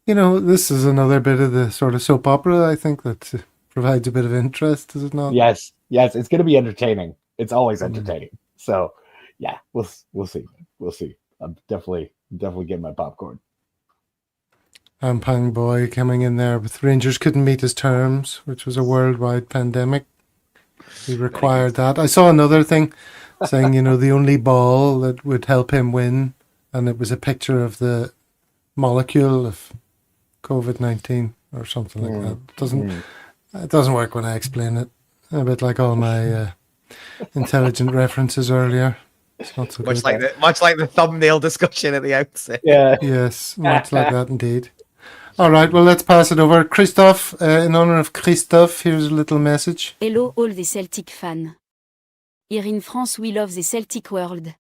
This is another bit of the sort of soap opera, I think, that provides a bit of interest, is it not? Yes, it's going to be entertaining. It's always entertaining. So, yeah, we'll see. We'll see. I'm definitely getting my popcorn. Ampang boy coming in there with Rangers couldn't meet his terms, which was a worldwide pandemic. He required that. I saw another thing saying, the only ball that would help him win, and it was a picture of the molecule of COVID-19 or something like that. It doesn't work when I explain it. A bit like all my intelligent references earlier. It's not so much good. Much like the thumbnail discussion at the outset. Yeah. Yes, much like that indeed. All right, well, let's pass it over. Christophe, in honor of Christophe, here's a little message. Hello all the Celtic fans. Here in France we love the Celtic world.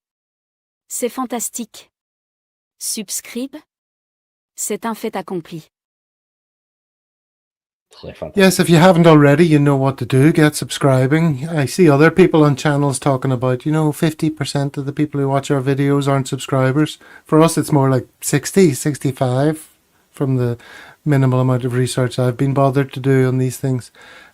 C'est fantastique. Subscribe. C'est un fait accompli. Yes, if you haven't already, you know what to do. Get subscribing. I see other people on channels talking about, 50% of the people who watch our videos aren't subscribers. For us, it's more like 60, 65 from the minimal amount of research I've been bothered to do on these things.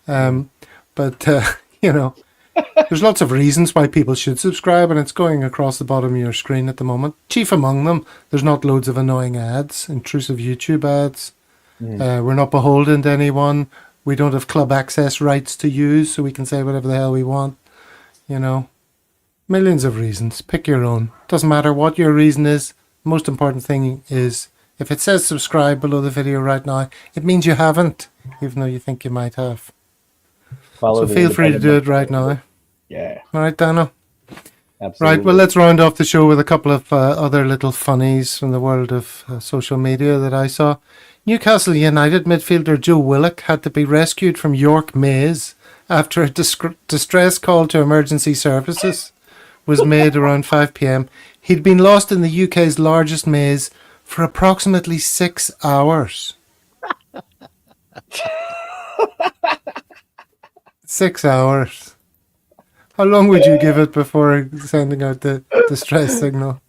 But there's lots of reasons why people should subscribe, and it's going across the bottom of your screen at the moment. Chief among them, there's not loads of annoying ads, intrusive YouTube ads. We're not beholden to anyone. We don't have club access rights to use, so we can say whatever the hell we want. Millions of reasons. Pick your own. Doesn't matter what your reason is. The most important thing is, if it says subscribe below the video right now, it means you haven't, even though you think you might have. So feel free to do it right now. Yeah. All right, Dano? Absolutely. Right, well, let's round off the show with a couple of other little funnies from the world of social media that I saw. Newcastle United midfielder Joe Willock had to be rescued from York Maze after a distress call to emergency services was made around 5 p.m. He'd been lost in the UK's largest maze for approximately 6 hours. 6 hours. How long would you give it before sending out the distress signal?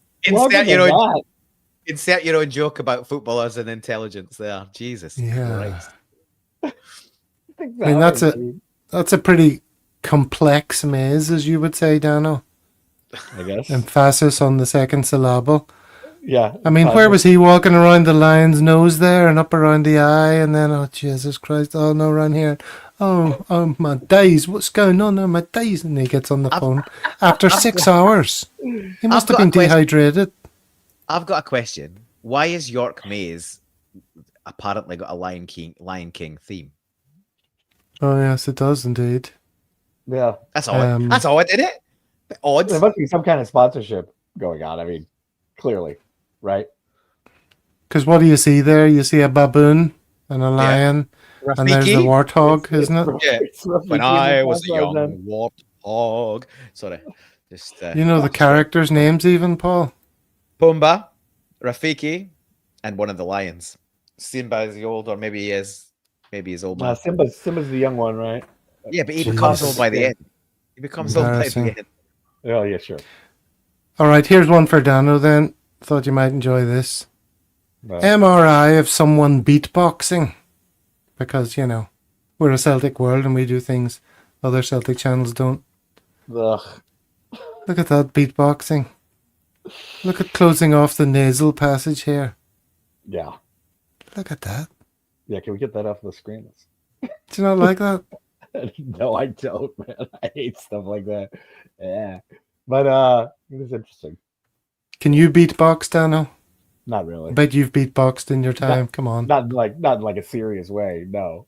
Insert your own joke about footballers and intelligence there. Jesus Christ. I mean, that's a pretty complex maze, as you would say, Dano. I guess. Emphasis on the second syllable. Yeah. I mean, where was he walking around the lion's nose there and up around the eye and then, oh, Jesus Christ, oh, no, around here. Oh, my days, what's going on there, my days? And he gets on the phone after 6 hours. He must have been dehydrated. I've got a question. Why is York Maze apparently got a Lion King theme? Oh, yes, it does indeed. Yeah. That's odd. That's odd, isn't it? Odd. There must be some kind of sponsorship going on. I mean, clearly, right? Because what do you see there? You see a baboon and a lion, and there's the warthog, isn't it? Yeah. When I was a young warthog. Sorry. Just, you know the characters' names even, Paul? Pumbaa, Rafiki, and one of the lions. Simba is the old, or maybe he is. Maybe he's old man. Simba's the young one, right? Yeah, but he becomes old by the end. He becomes old by the end. Oh, yeah, sure. All right, here's one for Dano then. Thought you might enjoy this. MRI of someone beatboxing. Because, you know, we're a Celtic world and we do things other Celtic channels don't. Ugh. Look at that beatboxing. Look at closing off the nasal passage here. Yeah. Look at that. Yeah, can we get that off the screen? Do you not like that? No, I don't, man. I hate stuff like that. Yeah. But it was interesting. Can you beatbox, Dano? Not really. I bet you've beatboxed in your time. Come on. Not in like a serious way, no.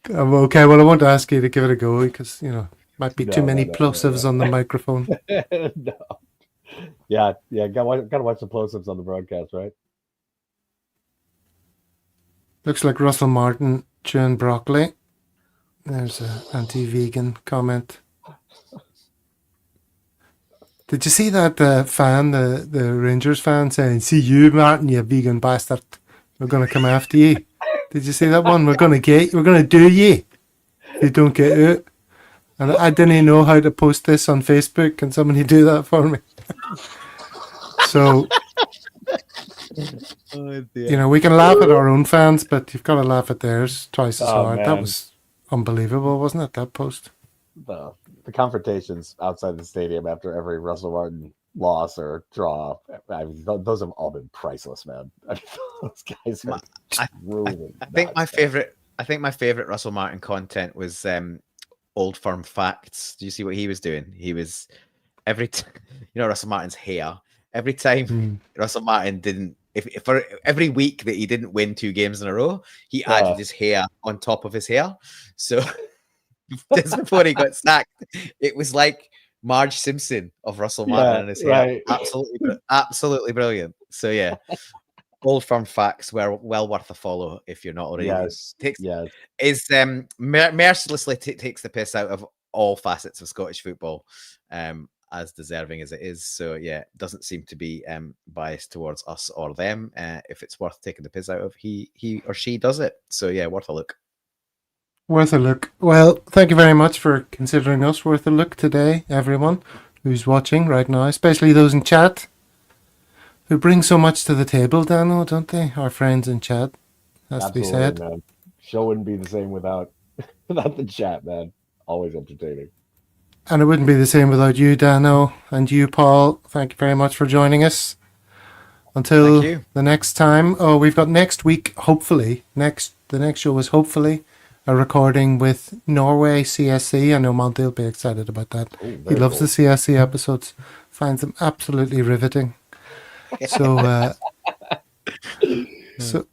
Okay, well, I won't ask you to give it a go because, you know, might be too many plosives on the microphone. No. Yeah, gotta watch the plosives on the broadcast, right? Looks like Russell Martin chewing broccoli. There's an anti-vegan comment. Did you see that fan, the Rangers fan, saying, "See you, Martin, you vegan bastard. We're going to come after you." Did you see that one? We're going to do you if you don't get out. And I didn't know how to post this on Facebook. Can somebody do that for me? So, you know, we can laugh at our own fans, but you've got to laugh at theirs twice as hard. Man. That was unbelievable, wasn't it, that post? The confrontations outside the stadium after every Russell Martin loss or draw, I mean, those have all been priceless, man. I mean, those guys are I think my favorite Russell Martin content was Old Firm Facts. Do you see what he was doing? He was Russell Martin's hair. Every time Russell Martin didn't, if for every week that he didn't win 2 games in a row, he added his hair on top of his hair. So just before he got sacked, it was like Marge Simpson of Russell Martin and his hair. Right. Absolutely brilliant. So yeah, Old Firm Facts were well worth a follow if you're not already. Mercilessly takes the piss out of all facets of Scottish football, as deserving as it is. So yeah, doesn't seem to be biased towards us or them. If it's worth taking the piss out of, he or she does it. So yeah, worth a look. Worth a look. Well, thank you very much for considering us worth a look today, everyone who's watching right now, especially those in chat who bring so much to the table, Dano, don't they? Our friends in chat, has to be said. Man. Show wouldn't be the same without the chat, man. Always entertaining. And it wouldn't be the same without you, Dano, and you, Paul. Thank you very much for joining us. Until the next time. Oh, we've got next week, hopefully. The next show is hopefully a recording with Norway CSC. I know Monty will be excited about that. He loves the CSC episodes. Finds them absolutely riveting. So,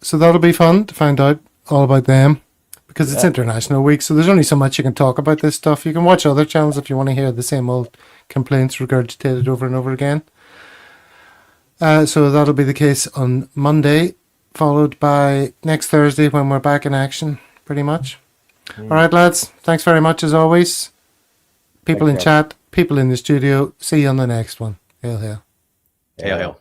so that'll be fun to find out all about them. Because it's International Week, so there's only so much you can talk about this stuff. You can watch other channels if you want to hear the same old complaints regurgitated over and over again. So that'll be the case on Monday, followed by next Thursday when we're back in action, pretty much. All right, lads. Thanks very much as always. People in chat, people in the studio. See you on the next one. Hail, hail. Hail, hail.